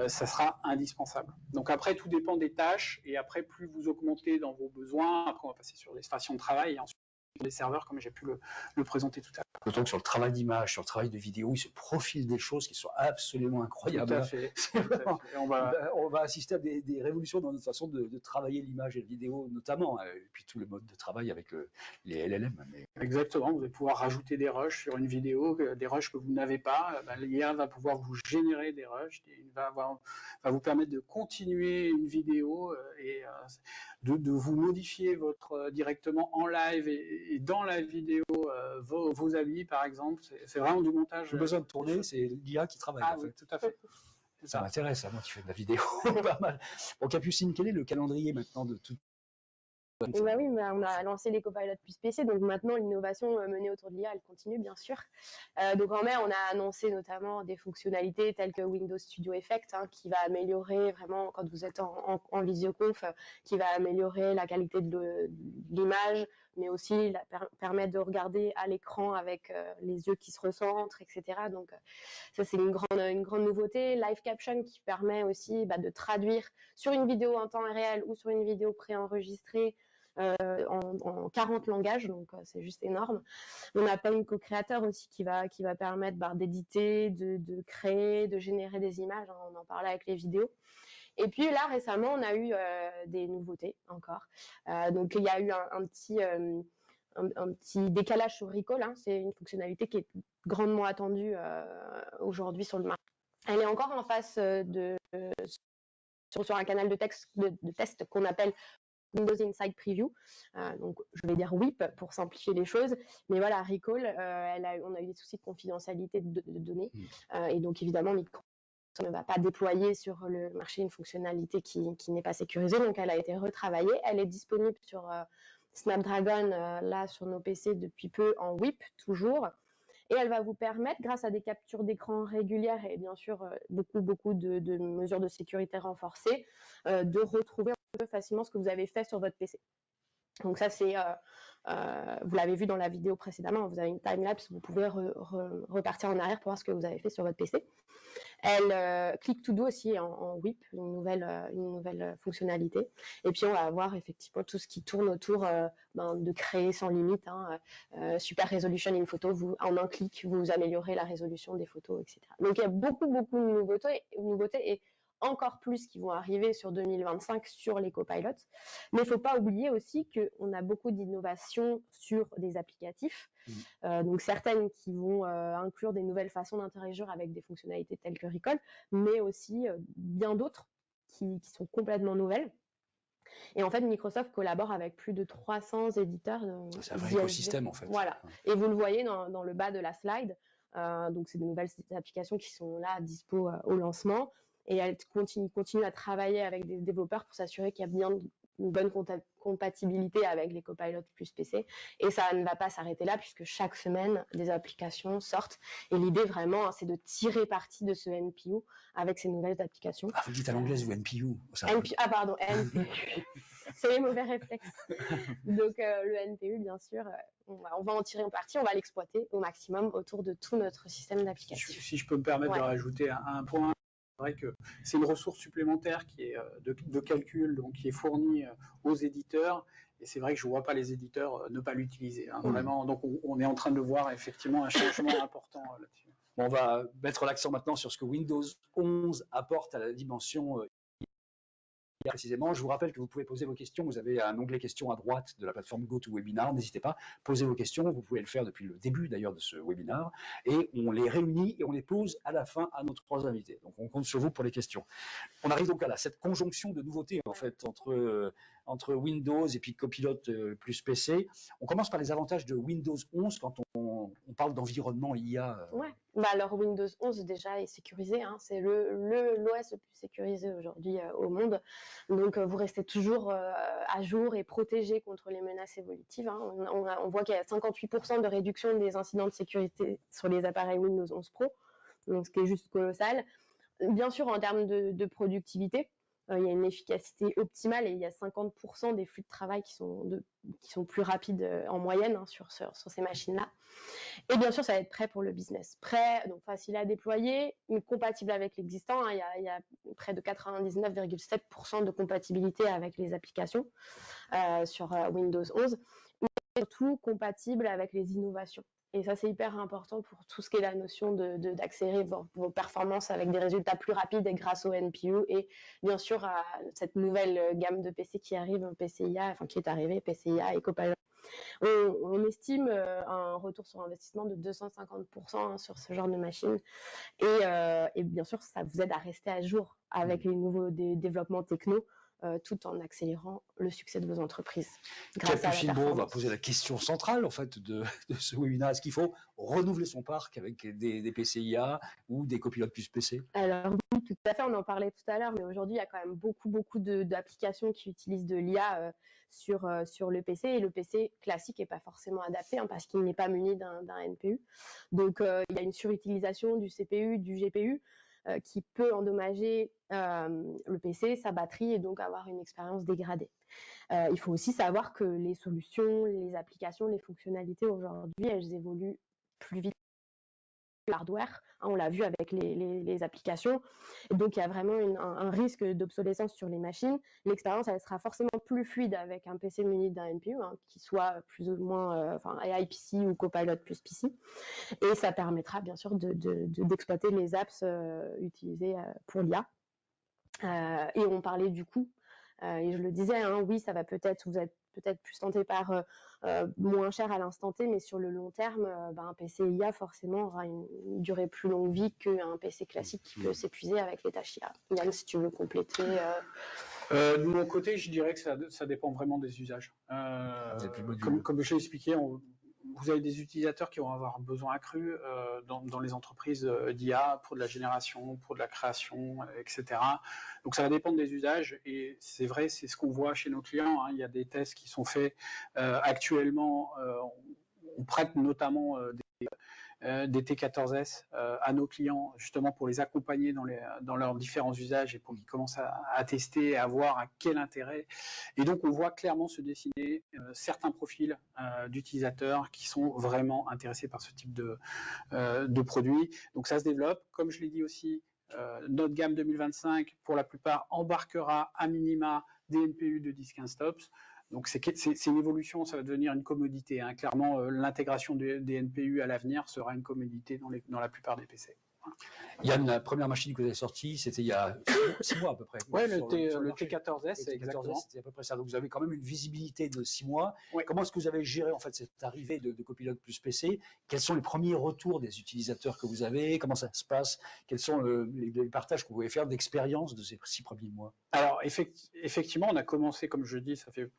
Ça sera indispensable. Donc après tout dépend des tâches et après plus vous augmentez dans vos besoins, après on va passer sur les stations de travail et ensuite des serveurs comme j'ai pu le présenter tout à l'heure. D'autant que sur le travail d'image, sur le travail de vidéo, il se profile des choses qui sont absolument incroyables. Tout à fait. On va assister à des révolutions dans notre façon de travailler l'image et la vidéo notamment, et puis tout le mode de travail avec les LLM. Exactement, vous allez pouvoir rajouter des rushs sur une vidéo, des rushs que vous n'avez pas. L'IA va pouvoir vous générer des rushs, va vous permettre de continuer une vidéo et de vous modifier directement en live et dans la vidéo vos habits par exemple. C'est vraiment du montage. J'ai besoin de tourner, c'est l'IA qui travaille. Ah oui, tout à fait. Ça m'intéresse, moi qui fais de la vidéo, pas mal. Bon, Capucine, quel est le calendrier maintenant de tout? Bah oui, on a lancé les copilotes plus PC, donc maintenant l'innovation menée autour de l'IA, elle continue bien sûr. Donc en mai, on a annoncé notamment des fonctionnalités telles que Windows Studio Effect, hein, qui va améliorer vraiment quand vous êtes en visioconf, qui va améliorer la qualité de l'image, mais aussi permettre de regarder à l'écran avec les yeux qui se recentrent, etc. Donc ça c'est une grande nouveauté. Live Caption qui permet aussi de traduire sur une vidéo en temps réel ou sur une vidéo préenregistrée en 40 langages, donc c'est juste énorme. On a Paint Co-Creator aussi qui va permettre d'éditer, de créer, de générer des images, hein, on en parlait avec les vidéos. Et puis là récemment on a eu des nouveautés encore. Donc il y a eu un petit décalage sur Recall, hein. C'est une fonctionnalité qui est grandement attendue aujourd'hui sur le marché. Elle est encore en phase sur un canal de test qu'on appelle Windows Inside Preview. Donc, je vais dire WIP pour simplifier les choses. Mais voilà, Recall, on a eu des soucis de confidentialité de données. Et donc, évidemment, Microsoft ne va pas déployer sur le marché une fonctionnalité qui n'est pas sécurisée. Donc, elle a été retravaillée. Elle est disponible sur Snapdragon, là, sur nos PC depuis peu en WIP, toujours. Et elle va vous permettre, grâce à des captures d'écran régulières et bien sûr beaucoup de mesures de sécurité renforcées, de retrouver un peu facilement ce que vous avez fait sur votre PC. Donc ça, c'est, vous l'avez vu dans la vidéo précédemment, vous avez une time-lapse, vous pouvez repartir en arrière pour voir ce que vous avez fait sur votre PC. Elle Click to Do aussi en WIP, une nouvelle fonctionnalité. Et puis on va avoir effectivement tout ce qui tourne autour de créer sans limite, super resolution in photo. En un clic, vous améliorez la résolution des photos, etc. Donc il y a beaucoup de nouveautés et encore plus qui vont arriver sur 2025 sur les copilotes. Mais il ne faut pas oublier aussi qu'on a beaucoup d'innovations sur des applicatifs. Donc certaines qui vont inclure des nouvelles façons d'interagir avec des fonctionnalités telles que Recall, mais aussi bien d'autres qui sont complètement nouvelles. Et en fait, Microsoft collabore avec plus de 300 éditeurs. C'est un vrai écosystème, en fait. Voilà. Et vous le voyez dans le bas de la slide. Donc, c'est de nouvelles applications qui sont là, dispo au lancement. Et elle continue à travailler avec des développeurs pour s'assurer qu'il y a bien une bonne compatibilité avec les copilotes plus PC. Et ça ne va pas s'arrêter là, puisque chaque semaine, des applications sortent. Et l'idée, vraiment, c'est de tirer parti de ce NPU avec ces nouvelles applications. Ah, vous dites à l'anglaise, vous NPU. Pardon, NPU. C'est les mauvais réflexes. Donc, le NPU, bien sûr, on va en tirer parti, on va l'exploiter au maximum autour de tout notre système d'application. Si je peux me permettre de rajouter un point, c'est vrai que c'est une ressource supplémentaire qui est de calcul, donc qui est fournie aux éditeurs. Et c'est vrai que je ne vois pas les éditeurs ne pas l'utiliser. Vraiment, donc on est en train de voir effectivement un changement important là-dessus. Bon, on va mettre l'accent maintenant sur ce que Windows 11 apporte à la dimension précisément. Je vous rappelle que vous pouvez poser vos questions. Vous avez un onglet questions à droite de la plateforme GoToWebinar. N'hésitez pas, posez vos questions. Vous pouvez le faire depuis le début d'ailleurs de ce webinaire. Et on les réunit et on les pose à la fin à nos 3 invités. Donc on compte sur vous pour les questions. On arrive donc à cette conjonction de nouveautés en fait entre Windows et puis Copilot plus PC. On commence par les avantages de Windows 11 quand on parle d'environnement IA. Ouais. Alors Windows 11 déjà est sécurisé, c'est l'OS le plus sécurisé aujourd'hui au monde. Donc vous restez toujours à jour et protégé contre les menaces évolutives. On voit qu'il y a 58% de réduction des incidents de sécurité sur les appareils Windows 11 Pro, donc ce qui est juste colossal. Bien sûr, en termes de productivité, il y a une efficacité optimale et il y a 50% des flux de travail qui sont plus rapides en moyenne sur ces machines-là. Et bien sûr, ça va être prêt pour le business. Prêt, donc facile à déployer, mais compatible avec l'existant. Il y a près de 99,7% de compatibilité avec les applications sur Windows 11. Mais surtout compatible avec les innovations. Et ça, c'est hyper important pour tout ce qui est la notion d'accélérer vos performances avec des résultats plus rapides et grâce au NPU. Et bien sûr, à cette nouvelle gamme de PC qui arrive, PCIA, qui est arrivée, PCIA et Copilot. On estime un retour sur investissement de 250% sur ce genre de machine. Et bien sûr, ça vous aide à rester à jour avec les nouveaux développements techno. Tout en accélérant le succès de vos entreprises. Capucine Beau va poser la question centrale en fait de ce webinaire. Est-ce qu'il faut renouveler son parc avec des PCIA ou des copilotes plus PC? Alors oui, tout à fait, on en parlait tout à l'heure, mais aujourd'hui il y a quand même beaucoup d'applications qui utilisent de l'IA sur le PC, et le PC classique n'est pas forcément adapté parce qu'il n'est pas muni d'un NPU. Donc il y a une surutilisation du CPU, du GPU, qui peut endommager le PC, sa batterie, et donc avoir une expérience dégradée. Il faut aussi savoir que les solutions, les applications, les fonctionnalités aujourd'hui, elles évoluent plus vite que le hardware. On l'a vu avec les applications. Et donc, il y a vraiment un risque d'obsolescence sur les machines. L'expérience, elle sera forcément plus fluide avec un PC muni d'un NPU, qui soit plus ou moins AI PC ou Copilot plus PC. Et ça permettra bien sûr d'exploiter les apps utilisées pour l'IA. Et on parlait du coût. Et je le disais, oui, ça va peut-être, vous êtes peut-être plus tenté par moins cher à l'instant T, mais sur le long terme, un PC IA forcément aura une durée plus longue vie qu'un PC classique qui peut s'épuiser avec les tâches IA. Yann, si tu veux compléter. De mon côté, je dirais que ça dépend vraiment des usages. Comme je l'ai expliqué, vous avez des utilisateurs qui vont avoir un besoin accru dans les entreprises d'IA pour de la génération, pour de la création, etc. Donc ça va dépendre des usages et c'est vrai, c'est ce qu'on voit chez nos clients. Hein. Il y a des tests qui sont faits actuellement. On prête notamment des T14S à nos clients justement pour les accompagner dans leurs différents usages et pour qu'ils commencent à tester, à voir à quel intérêt. Et donc on voit clairement se dessiner certains profils d'utilisateurs qui sont vraiment intéressés par ce type de produit. Donc ça se développe. Comme je l'ai dit aussi, notre gamme 2025 pour la plupart embarquera à minima des NPU de 10-15 stops. Donc c'est une évolution, ça va devenir une commodité. Hein. Clairement, l'intégration des NPU à l'avenir sera une commodité dans la plupart des PC. Voilà. Yann, la première machine que vous avez sortie, c'était il y a 6 mois à peu près. Oui, le T14S, exactement. C'était à peu près ça. Donc vous avez quand même une visibilité de 6 mois. Oui. Comment est-ce que vous avez géré en fait cette arrivée de Copilot plus PC? Quels sont les premiers retours des utilisateurs que vous avez? Comment ça se passe? Quels sont les partages que vous pouvez faire d'expérience de ces 6 premiers mois? Alors effectivement, on a commencé, comme je dis, ça fait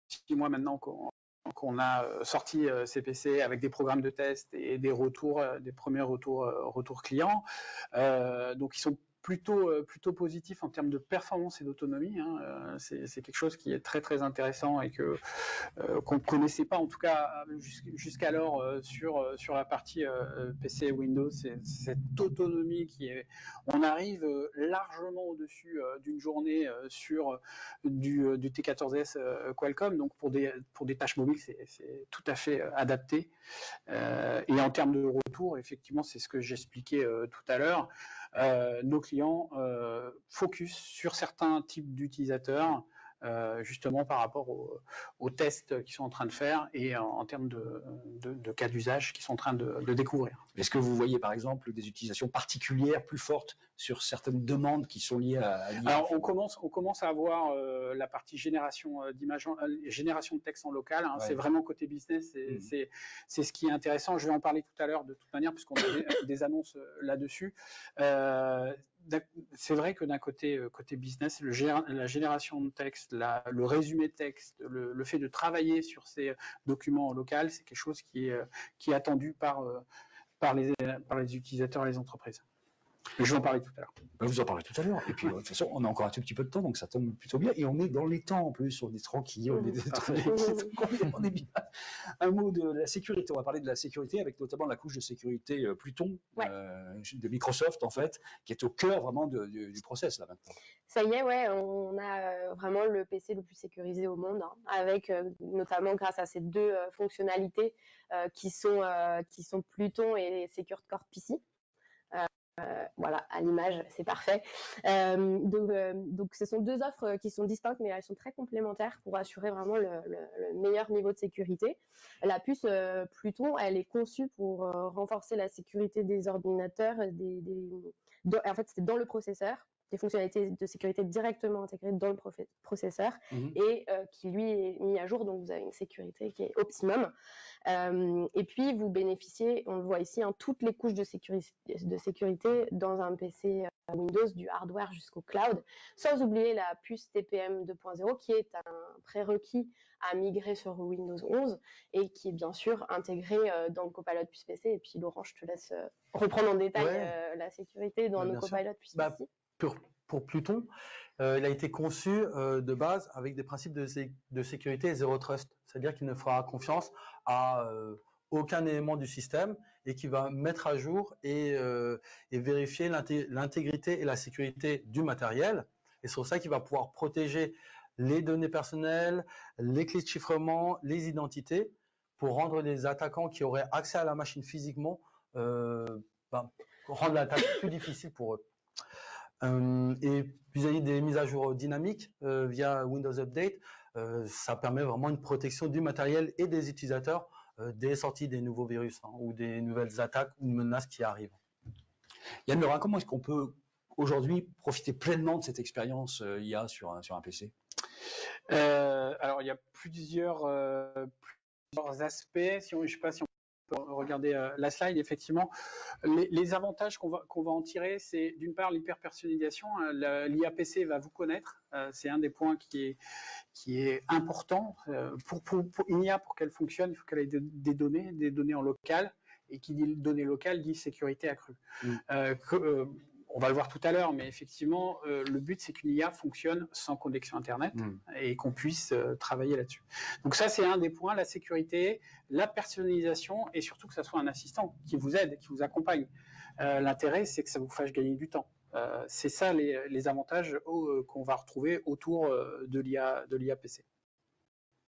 6 mois maintenant qu'on a sorti CPC avec des programmes de test et des retours, des premiers retours clients. Donc ils sont plutôt positif en termes de performance et d'autonomie. Hein. C'est quelque chose qui est très très intéressant et qu'on ne connaissait pas en tout cas jusqu'alors sur la partie PC et Windows. C'est cette autonomie on arrive largement au-dessus d'une journée sur du T14S Qualcomm. Donc pour des tâches mobiles, c'est tout à fait adapté. Et en termes de retour, effectivement, c'est ce que j'expliquais tout à l'heure. Nos clients focus sur certains types d'utilisateurs, justement par rapport aux tests qu'ils sont en train de faire et en termes de cas d'usage qu'ils sont en train de découvrir. Est-ce que vous voyez par exemple des utilisations particulières plus fortes sur certaines demandes qui sont liées à l'IA? Alors on commence à avoir la partie génération d'images, génération de texte en local. Hein, ouais. C'est vraiment côté business, c'est ce qui est intéressant. Je vais en parler tout à l'heure de toute manière puisqu'on a des annonces là-dessus. C'est vrai que d'un côté business, la génération de texte, le résumé de texte, le fait de travailler sur ces documents en local, c'est quelque chose qui est attendu par les utilisateurs et les entreprises. Je vais en parler tout à l'heure. Vous en parlez tout à l'heure. Et puis, de toute façon, on a encore un tout petit peu de temps, donc ça tombe plutôt bien. Et on est dans les temps en plus, on est tranquille, on est bien. Un mot de la sécurité. On va parler de la sécurité avec notamment la couche de sécurité Pluton de Microsoft, en fait, qui est au cœur vraiment du process là maintenant. Ça y est, ouais, on a vraiment le PC le plus sécurisé au monde, hein, avec notamment grâce à ces deux fonctionnalités qui sont Pluton et Secure Core PC. Voilà, à l'image, c'est parfait. Donc, ce sont deux offres qui sont distinctes, mais elles sont très complémentaires pour assurer vraiment le meilleur niveau de sécurité. La puce Pluton, elle est conçue pour renforcer la sécurité des ordinateurs. En fait, c'est dans le processeur, des fonctionnalités de sécurité directement intégrées dans le processeur et qui lui est mis à jour, donc vous avez une sécurité qui est optimum. Et puis vous bénéficiez, on le voit ici, hein, toutes les couches de sécurité dans un PC Windows, du hardware jusqu'au cloud, sans oublier la puce TPM 2.0 qui est un prérequis à migrer sur Windows 11 et qui est bien sûr intégré dans le Copilot puce PC. Et puis Laurent, je te laisse reprendre en détail la sécurité dans nos Copilot puce PC. Pour Pluton, il a été conçu de base avec des principes de sécurité zéro trust, c'est-à-dire qu'il ne fera confiance à aucun élément du système et qui va mettre à jour et vérifier l'intégrité et la sécurité du matériel. Et c'est pour ça qu'il va pouvoir protéger les données personnelles, les clés de chiffrement, les identités, pour rendre les attaquants qui auraient accès à la machine physiquement, rendre la tâche plus difficile pour eux. Et vis-à-vis des mises à jour dynamiques via Windows Update, ça permet vraiment une protection du matériel et des utilisateurs des sorties des nouveaux virus ou des nouvelles attaques ou menaces qui arrivent. Yann Lerin, comment est-ce qu'on peut aujourd'hui profiter pleinement de cette expérience IA sur un PC? Alors, il y a plusieurs aspects. Je ne sais pas si on peut regarder la slide. Effectivement, les avantages qu'on va en tirer, c'est d'une part l'hyper-personnalisation. L'IA-PC va vous connaître. C'est un des points qui est important. Pour une IA, pour qu'elle fonctionne, il faut qu'elle ait des données en local. Et qui dit données locales dit sécurité accrue. On va le voir tout à l'heure, mais effectivement, le but, c'est qu'une IA fonctionne sans connexion Internet et qu'on puisse travailler là-dessus. Donc ça, c'est un des points, la sécurité, la personnalisation et surtout que ça soit un assistant qui vous aide, qui vous accompagne. L'intérêt, c'est que ça vous fasse gagner du temps. C'est ça les avantages qu'on va retrouver autour de l'IA PC.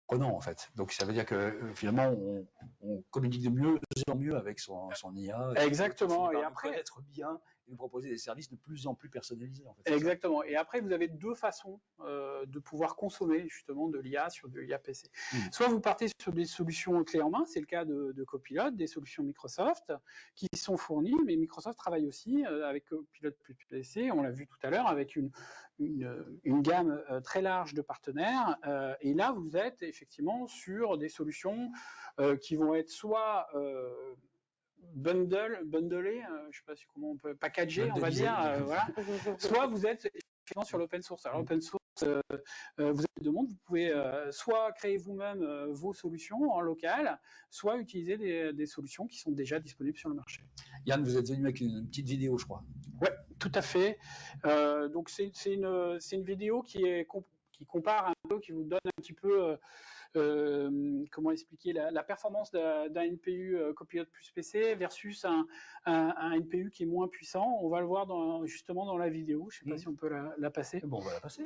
En fait. Donc ça veut dire que finalement on communique de mieux en mieux avec son IA. Exactement. Et après connaître bien et nous proposer des services de plus en plus personnalisés. En fait, exactement. Et après vous avez deux façons de pouvoir consommer justement de l'IA sur de l'IA PC. Soit vous partez sur des solutions clés en main, c'est le cas de Copilot, des solutions Microsoft qui sont fournies, mais Microsoft travaille aussi avec Copilot plus PC, on l'a vu tout à l'heure, avec une gamme très large de partenaires. Et là vous êtes effectivement sur des solutions qui vont être soit bundlé, je ne sais pas comment on peut, packagé, on va dire, voilà. Soit vous êtes effectivement sur l'open source. Alors l'open source, vous avez deux mondes, vous pouvez soit créer vous-même vos solutions en local, soit utiliser des solutions qui sont déjà disponibles sur le marché. Yann, vous êtes venu avec une petite vidéo, je crois. Oui, tout à fait. Donc c'est une vidéo qui compare un peu, qui vous donne un petit peu comment expliquer la performance d'un NPU Copilot plus PC versus un NPU qui est moins puissant. On va le voir justement dans la vidéo. Je ne sais pas si on peut la passer. Bon, on va la passer.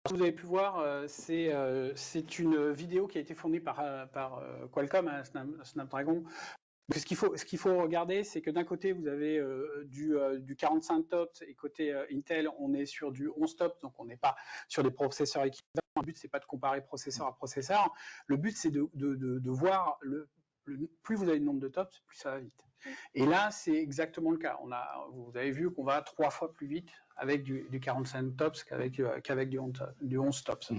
Vous avez pu voir, c'est une vidéo qui a été fournie par Qualcomm, Snapdragon. Ce qu'il faut regarder, c'est que d'un côté, vous avez du 45 TOPS et côté Intel, on est sur du 11 TOPS, donc on n'est pas sur des processeurs équivalents. Le but, c'est pas de comparer processeur à processeur. Le but, c'est de voir plus vous avez de nombre de TOPS, plus ça va vite. Et là, c'est exactement le cas. Vous avez vu qu'on va 3 fois plus vite avec du 45 TOPS qu'avec du 11 TOPS.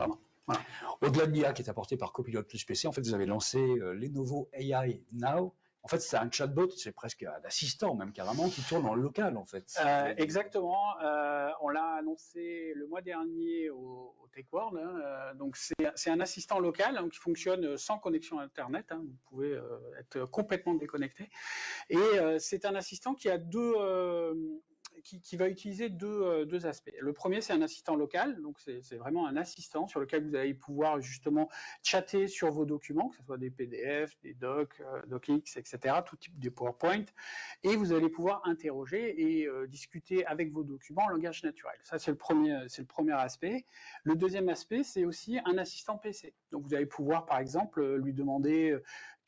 Voilà. Au-delà de l'IA qui est apportée par Copilot plus PC, en fait, vous avez lancé Lenovo AI Now. En fait, c'est un chatbot, c'est presque un assistant même carrément qui tourne en local en fait. Exactement. On l'a annoncé le mois dernier au Tech World. Donc c'est un assistant local qui fonctionne sans connexion Internet. Vous pouvez être complètement déconnecté. Et c'est un assistant qui a qui va utiliser deux aspects. Le premier, c'est un assistant local, donc c'est vraiment un assistant sur lequel vous allez pouvoir justement chatter sur vos documents, que ce soit des PDF, des docs, docx, etc., tout type de PowerPoint, et vous allez pouvoir interroger et discuter avec vos documents en langage naturel. Ça, c'est le premier aspect. Le deuxième aspect, c'est aussi un assistant PC. Donc, vous allez pouvoir, par exemple, lui demander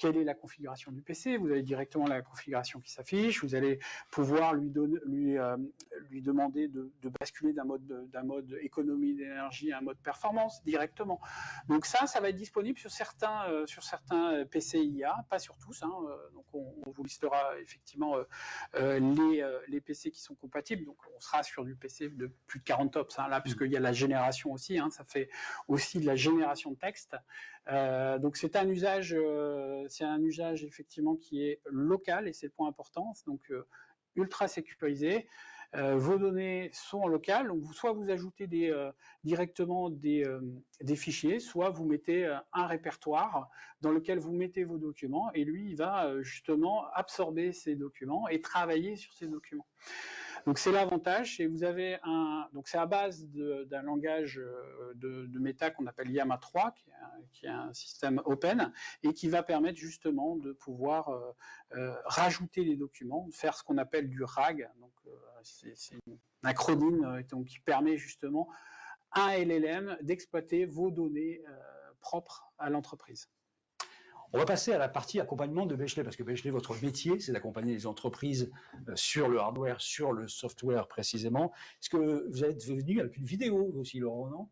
quelle est la configuration du PC. Vous avez directement la configuration qui s'affiche. Vous allez pouvoir lui demander de basculer d'un mode économie d'énergie à un mode performance directement. Donc ça va être disponible sur certains PC IA, pas sur tous. Donc on vous listera effectivement les PC qui sont compatibles. Donc on sera sur du PC de plus de 40 tops là, puisqu'il y a la génération aussi. Ça fait aussi de la génération de texte. Donc c'est un usage effectivement qui est local et c'est le point important. Donc ultra sécurisé. Vos données sont en local, donc soit vous ajoutez directement des fichiers, soit vous mettez un répertoire dans lequel vous mettez vos documents et lui il va justement absorber ces documents et travailler sur ces documents. Donc c'est l'avantage, et vous avez donc c'est à base d'un langage de méta qu'on appelle Llama 3, qui est un système open, et qui va permettre justement de pouvoir rajouter les documents, faire ce qu'on appelle du RAG, donc c'est un acronyme donc, qui permet justement à un LLM d'exploiter vos données propres à l'entreprise. On va passer à la partie accompagnement de Bechley, parce que Bechley, votre métier, c'est d'accompagner les entreprises sur le hardware, sur le software précisément. Est-ce que vous êtes venu avec une vidéo aussi, Laurent, non?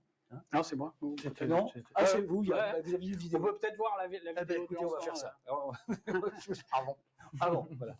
Non, c'est moi. Non, c'est vous, vous avez une vidéo. On peut peut-être voir la vidéo. Écoutez, on va faire ça. Avant, voilà.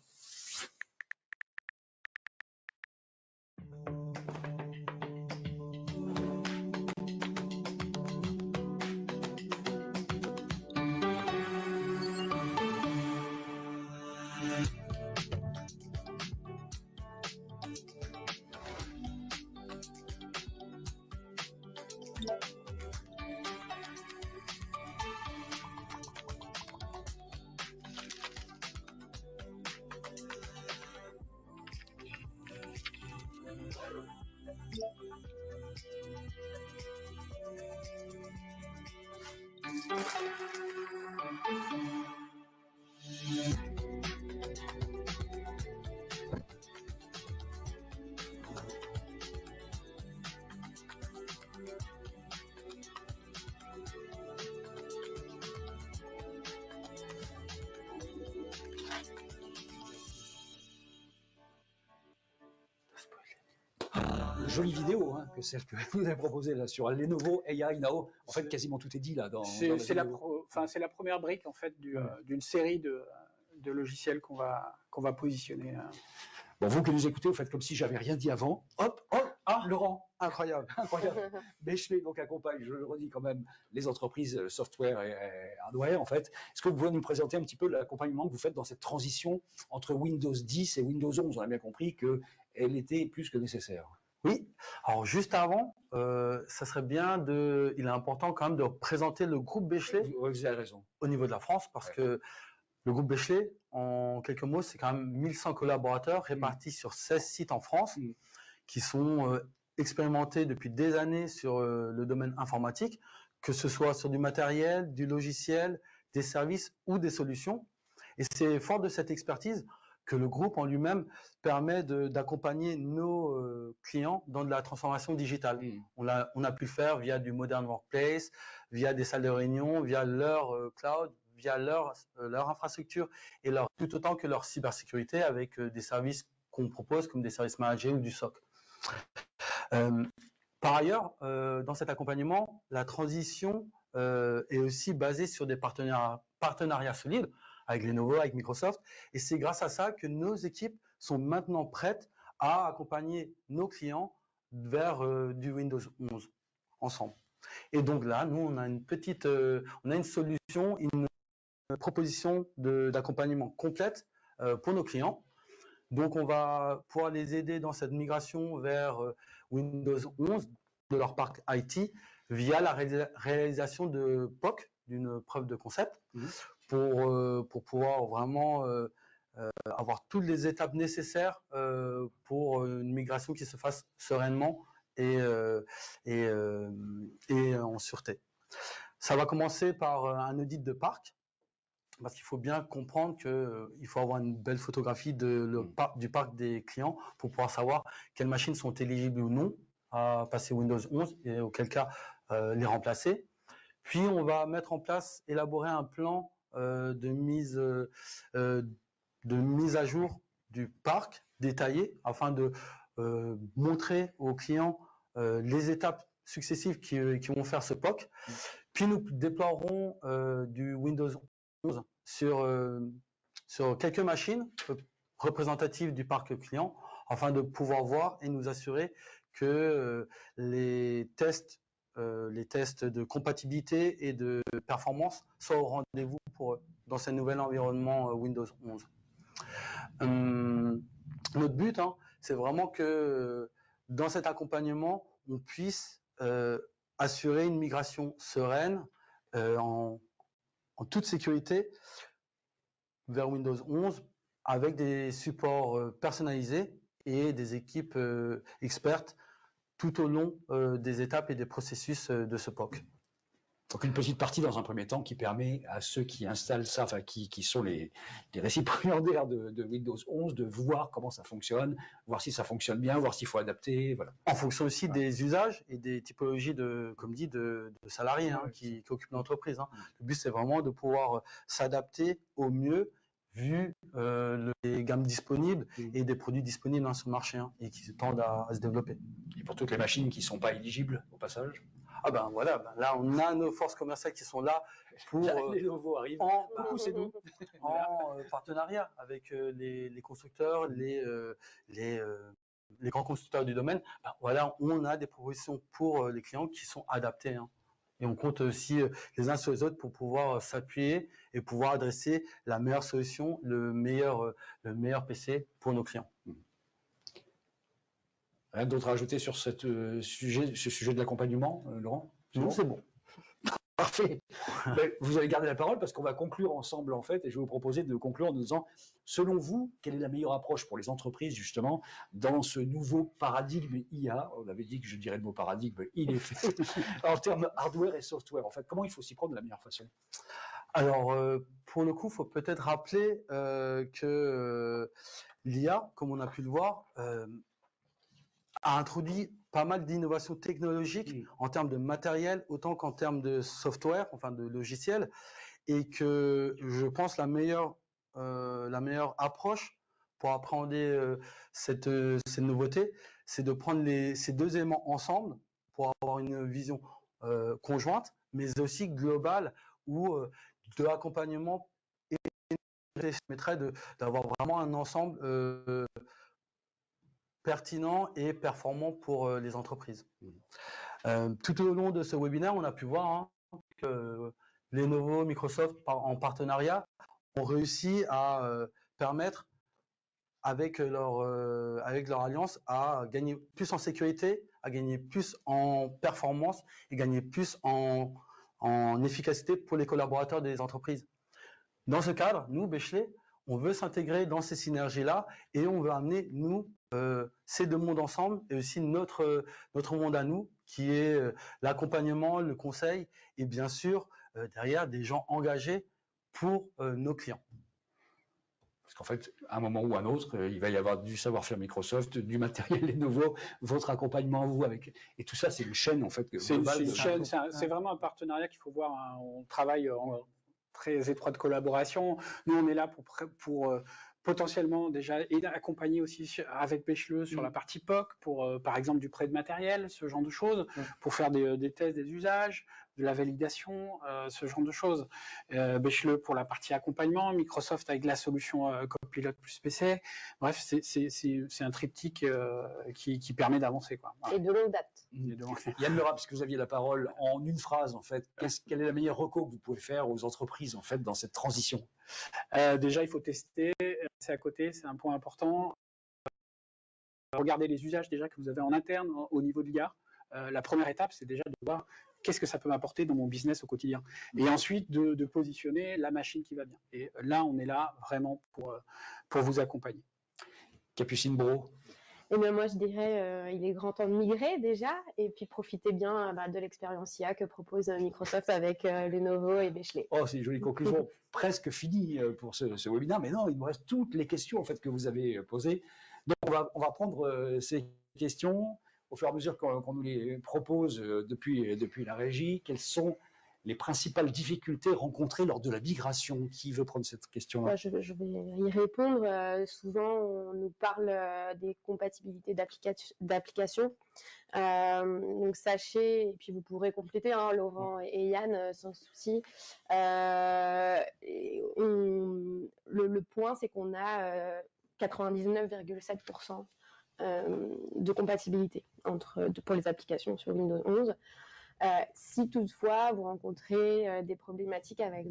Jolie vidéo, que celle que vous avez proposée là sur Lenovo AI Now. En fait, quasiment tout est dit là. C'est la première brique en fait d'une série de logiciels qu'on va positionner. Bon, vous qui nous écoutez, vous faites comme si j'avais rien dit avant. Hop, Laurent, incroyable. Bechley donc accompagne, je le redis quand même, les entreprises software et hardware en fait. Est-ce que vous pouvez nous présenter un petit peu l'accompagnement que vous faites dans cette transition entre Windows 10 et Windows 11? On a bien compris qu'elle était plus que nécessaire. Oui. Alors juste avant, ça serait bien il est important quand même de présenter le groupe Bechley. Vous avez raison. Au niveau de la France, parce que le groupe Bechley, en quelques mots, c'est quand même 1100 collaborateurs répartis sur 16 sites en France qui sont expérimentés depuis des années sur le domaine informatique, que ce soit sur du matériel, du logiciel, des services ou des solutions. Et c'est fort de cette expertise que le groupe en lui-même permet d'accompagner nos clients dans de la transformation digitale. On a pu le faire via du Modern Workplace, via des salles de réunion, via leur cloud, via leur infrastructure et tout autant que leur cybersécurité avec des services qu'on propose comme des services managés ou du SOC. Par ailleurs, dans cet accompagnement, la transition est aussi basée sur des partenariats solides avec Lenovo, avec Microsoft, et c'est grâce à ça que nos équipes sont maintenant prêtes à accompagner nos clients vers du Windows 11 ensemble. Et donc là, nous, on a une solution, une proposition d'accompagnement complète pour nos clients. Donc, on va pouvoir les aider dans cette migration vers Windows 11 de leur parc IT via la réalisation de POC, d'une preuve de concept, pour pouvoir vraiment avoir toutes les étapes nécessaires pour une migration qui se fasse sereinement et en sûreté. Ça va commencer par un audit de parc, parce qu'il faut bien comprendre qu'il faut avoir une belle photographie du parc des clients pour pouvoir savoir quelles machines sont éligibles ou non à passer Windows 11 et auquel cas les remplacer. Puis on va mettre en place, élaborer un plan de mise à jour du parc détaillé afin de montrer aux clients les étapes successives qui vont faire ce POC. Puis nous déploierons du Windows 11 sur quelques machines représentatives du parc client afin de pouvoir voir et nous assurer que les tests de compatibilité et de performance soient au rendez-vous pour eux dans ce nouvel environnement Windows 11. Notre but, c'est vraiment que dans cet accompagnement, on puisse assurer une migration sereine en toute sécurité vers Windows 11 avec des supports personnalisés et des équipes expertes tout au long des étapes et des processus de ce POC. Donc une petite partie dans un premier temps qui permet à ceux qui installent ça, enfin qui sont les récipiendaires de Windows 11 de voir comment ça fonctionne, voir si ça fonctionne bien, voir s'il faut adapter, voilà. En fonction aussi des usages et des typologies de salariés qui occupent l'entreprise. Le but c'est vraiment de pouvoir s'adapter au mieux vu les gammes disponibles et des produits disponibles sur le marché et qui tendent à se développer. Et pour toutes les machines qui ne sont pas éligibles au passage? Ah ben voilà, là on a nos forces commerciales qui sont là pour les nouveaux arrivent. C'est nous. En partenariat avec les constructeurs, les grands constructeurs du domaine. Ben voilà, on a des propositions pour les clients qui sont adaptées. Et on compte aussi les uns sur les autres pour pouvoir s'appuyer et pouvoir adresser la meilleure solution, le meilleur PC pour nos clients. Rien d'autre à ajouter sur ce sujet de l'accompagnement, Laurent? Non, c'est bon. Parfait. Vous allez garder la parole parce qu'on va conclure ensemble en fait, et je vais vous proposer de conclure en nous disant, selon vous, quelle est la meilleure approche pour les entreprises justement dans ce nouveau paradigme IA? On avait dit que je dirais le mot paradigme, il est fait en termes hardware et software. En fait, comment il faut s'y prendre de la meilleure façon? Alors, pour le coup, il faut peut-être rappeler que l'IA, comme on a pu le voir, a introduit pas mal d'innovations technologiques en termes de matériel autant qu'en termes de software, enfin de logiciels, et que je pense la meilleure approche pour appréhender cette nouveauté, c'est de prendre ces deux éléments ensemble pour avoir une vision conjointe, mais aussi globale où de l'accompagnement permettrait d'avoir vraiment un ensemble pertinent et performant pour les entreprises. Tout au long de ce webinaire, on a pu voir que Lenovo, Microsoft, en partenariat, ont réussi à permettre, avec leur alliance, à gagner plus en sécurité, à gagner plus en performance et gagner plus en efficacité pour les collaborateurs des entreprises. Dans ce cadre, nous, Bechley, on veut s'intégrer dans ces synergies-là et on veut amener, nous, ces deux mondes ensemble et aussi notre monde à nous, qui est l'accompagnement, le conseil et bien sûr, derrière, des gens engagés pour nos clients. Parce qu'en fait, à un moment ou à un autre, il va y avoir du savoir-faire Microsoft, du matériel Lenovo, votre accompagnement vous avec, et tout ça, c'est une chaîne en fait. C'est une chaîne, c'est vraiment un partenariat qu'il faut voir. On travaille en très étroite collaboration. Nous, on est là pour potentiellement déjà accompagner aussi avec Bechley sur la partie POC, pour par exemple du prêt de matériel, ce genre de choses, pour faire des tests des usages, de la validation, ce genre de choses. Bechley pour la partie accompagnement, Microsoft avec la solution Copilot plus PC. Bref, c'est un triptyque qui permet d'avancer, quoi. Voilà. Et de longue date. Yann Lerat, puisque vous aviez la parole, en une phrase, en fait, quelle est la meilleure reco que vous pouvez faire aux entreprises en fait dans cette transition? Déjà, il faut tester, c'est à côté, c'est un point important. Regardez les usages déjà que vous avez en interne au niveau de l'IA. La première étape, c'est déjà de voir qu'est-ce que ça peut m'apporter dans mon business au quotidien. Et ensuite, de positionner la machine qui va bien. Et là, on est là vraiment pour vous accompagner. Capucine Brault. Et bien moi, je dirais il est grand temps de migrer déjà et puis profiter bien de l'expérience IA que propose Microsoft avec Lenovo et Bechley. Oh, c'est une jolie conclusion, presque finie pour ce webinaire, mais non, il nous reste toutes les questions en fait que vous avez posées. Donc on va prendre ces questions au fur et à mesure qu'on nous les propose depuis la régie. Quelles sont les principales difficultés rencontrées lors de la migration? Qui veut prendre cette question-là? Je vais y répondre. Souvent, on nous parle des compatibilités d'applications. Donc sachez, et puis vous pourrez compléter, hein, Laurent et Yann, sans souci. Le point, c'est qu'on a 99,7% de compatibilité pour les applications sur Windows 11. Si toutefois vous rencontrez des problématiques avec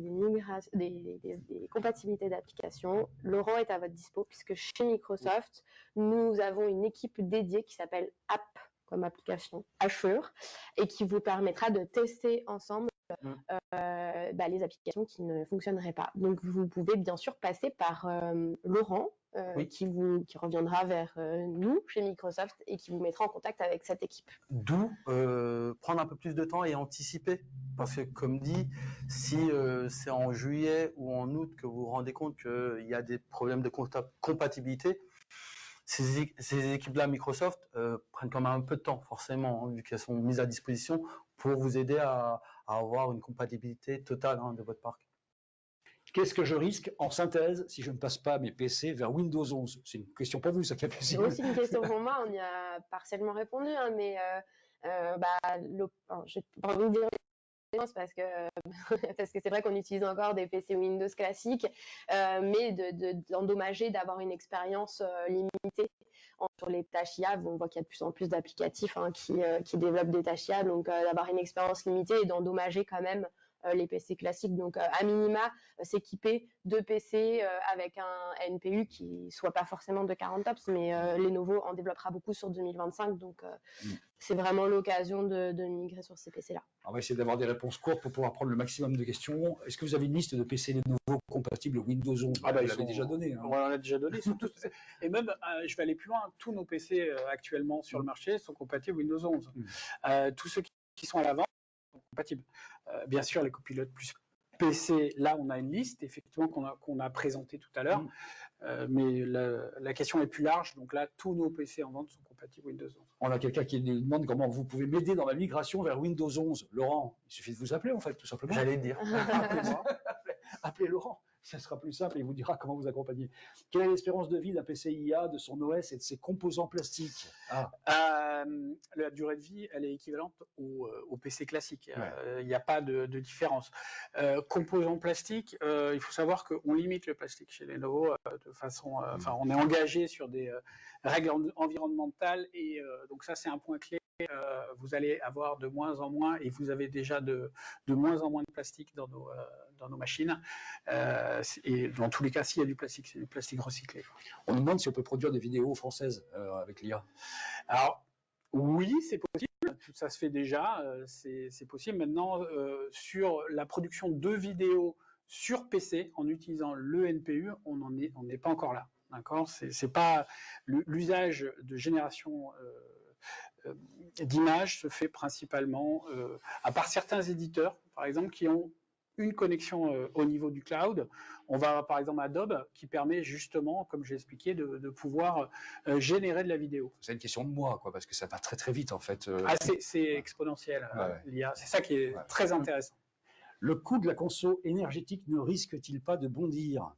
des compatibilités d'applications, Laurent est à votre dispo, puisque chez Microsoft, nous avons une équipe dédiée qui s'appelle App comme application Assure et qui vous permettra de tester ensemble les applications qui ne fonctionneraient pas. Donc vous pouvez bien sûr passer par Laurent qui reviendra vers nous chez Microsoft et qui vous mettra en contact avec cette équipe. D'où prendre un peu plus de temps et anticiper. Parce que comme dit, si c'est en juillet ou en août que vous vous rendez compte qu'il y a des problèmes de compatibilité, ces équipes-là, Microsoft, prennent quand même un peu de temps, forcément, hein, vu qu'elles sont mises à disposition pour vous aider à avoir une compatibilité totale de votre parc. Qu'est-ce que je risque en synthèse si je ne passe pas mes PC vers Windows 11? C'est une question pour vous, ça fait plaisir. C'est aussi une question pour moi, on y a partiellement répondu, hein, mais je vais pas vous dire parce que c'est vrai qu'on utilise encore des PC Windows classiques, mais d'endommager, d'avoir une expérience limitée sur les tâches IA. On voit qu'il y a de plus en plus d'applicatifs qui développent des tâches IA, donc d'avoir une expérience limitée et d'endommager quand même les PC classiques. Donc à minima, s'équiper de PC avec un NPU qui soit pas forcément de 40 TOPS, mais Lenovo en développera beaucoup sur 2025, donc c'est vraiment l'occasion de migrer sur ces PC-là. On va essayer d'avoir des réponses courtes pour pouvoir prendre le maximum de questions. Est-ce que vous avez une liste de PC Lenovo compatibles Windows 11? Vous l'avez déjà donné. Hein. On l'a déjà donné. Et même, je vais aller plus loin, tous nos PC actuellement sur le marché sont compatibles Windows 11. Tous ceux qui sont à l'avant sont compatibles. Bien sûr, les copilotes plus PC, là, on a une liste, effectivement, qu'on a présentée tout à l'heure. Mais la question est plus large. Donc là, tous nos PC en vente sont compatibles Windows 11. On a quelqu'un qui nous demande comment vous pouvez m'aider dans ma migration vers Windows 11. Laurent, il suffit de vous appeler, en fait, tout simplement. J'allais le dire. Appelez-moi. Appelez Laurent. Ça sera plus simple et il vous dira comment vous accompagner. Quelle est l'espérance de vie d'un PC IA, de son OS et de ses composants plastiques? La durée de vie, elle est équivalente au PC classique. Il n'y a pas de différence. Composants plastiques, il faut savoir qu'on limite le plastique chez Lenovo de façon... on est engagé sur des règles environnementales et donc ça, c'est un point clé. Vous allez avoir de moins en moins, et vous avez déjà de moins en moins de plastique dans nos machines. Et dans tous les cas, s'il y a du plastique, c'est du plastique recyclé. On nous demande si on peut produire des vidéos françaises avec l'IA. Alors, oui, c'est possible. Ça se fait déjà. C'est possible. Maintenant, sur la production de vidéos sur PC, en utilisant le NPU, on n'est pas encore là. D'accord ? C'est pas l'usage de génération d'images se fait principalement, à part certains éditeurs, par exemple, qui ont une connexion au niveau du cloud. On va par exemple Adobe qui permet justement, comme j'ai expliqué, de pouvoir générer de la vidéo. C'est une question de moi, quoi, parce que ça va très très vite en fait. C'est exponentiel, l'IA. C'est ça qui est très intéressant. Le coût de la conso énergétique ne risque-t-il pas de bondir?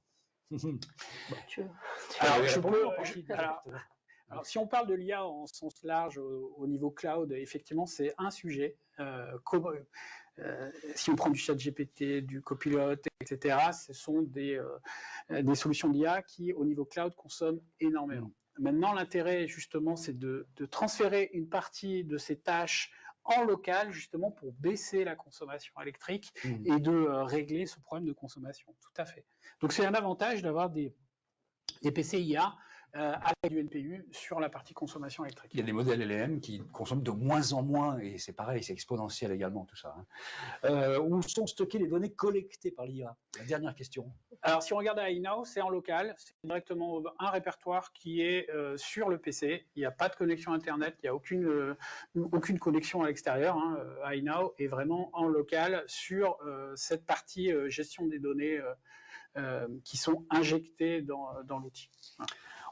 Alors, si on parle de l'IA en sens large au niveau cloud, effectivement, c'est un sujet. Si on prend du ChatGPT, du Copilot, etc., ce sont des solutions d'IA qui, au niveau cloud, consomment énormément. Maintenant, l'intérêt, justement, c'est de transférer une partie de ces tâches en local, justement, pour baisser la consommation électrique et de régler ce problème de consommation. Tout à fait. Donc, c'est un avantage d'avoir des PC IA avec du NPU sur la partie consommation électrique. Il y a des modèles LLM qui consomment de moins en moins, et c'est pareil, c'est exponentiel également tout ça. Où sont stockées les données collectées par l'IA? La dernière question. Alors, si on regarde à iNow, c'est en local, c'est directement un répertoire qui est sur le PC. Il n'y a pas de connexion Internet, il n'y a aucune connexion à l'extérieur. iNow est vraiment en local sur cette partie gestion des données qui sont injectées dans l'outil.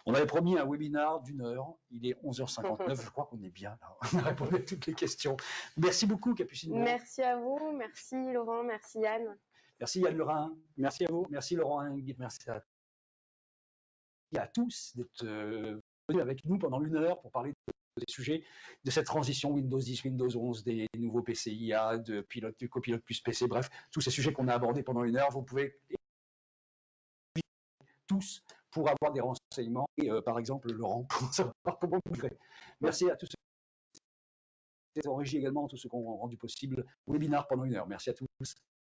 On avait promis un webinar d'1 heure. Il est 11h59. Je crois qu'on est bien là. On a répondu à toutes les questions. Merci beaucoup, Capucine. Merci à vous. Merci, Laurent. Merci, Yann. Merci, Yann Lerin. Merci à vous. Merci, Laurent Hing. Merci À tous d'être venus avec nous pendant 1 heure pour parler des sujets de cette transition Windows 10, Windows 11, des nouveaux PCIA, de copilote plus PC, bref, tous ces sujets qu'on a abordés pendant 1 heure. Vous pouvez tous pour avoir des renseignements et par exemple Laurent pour savoir comment migrer. Merci à tous ceux qui ont régi également, tous ceux qui ont rendu possible le webinaire pendant 1 heure. Merci à tous.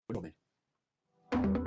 Bonne journée.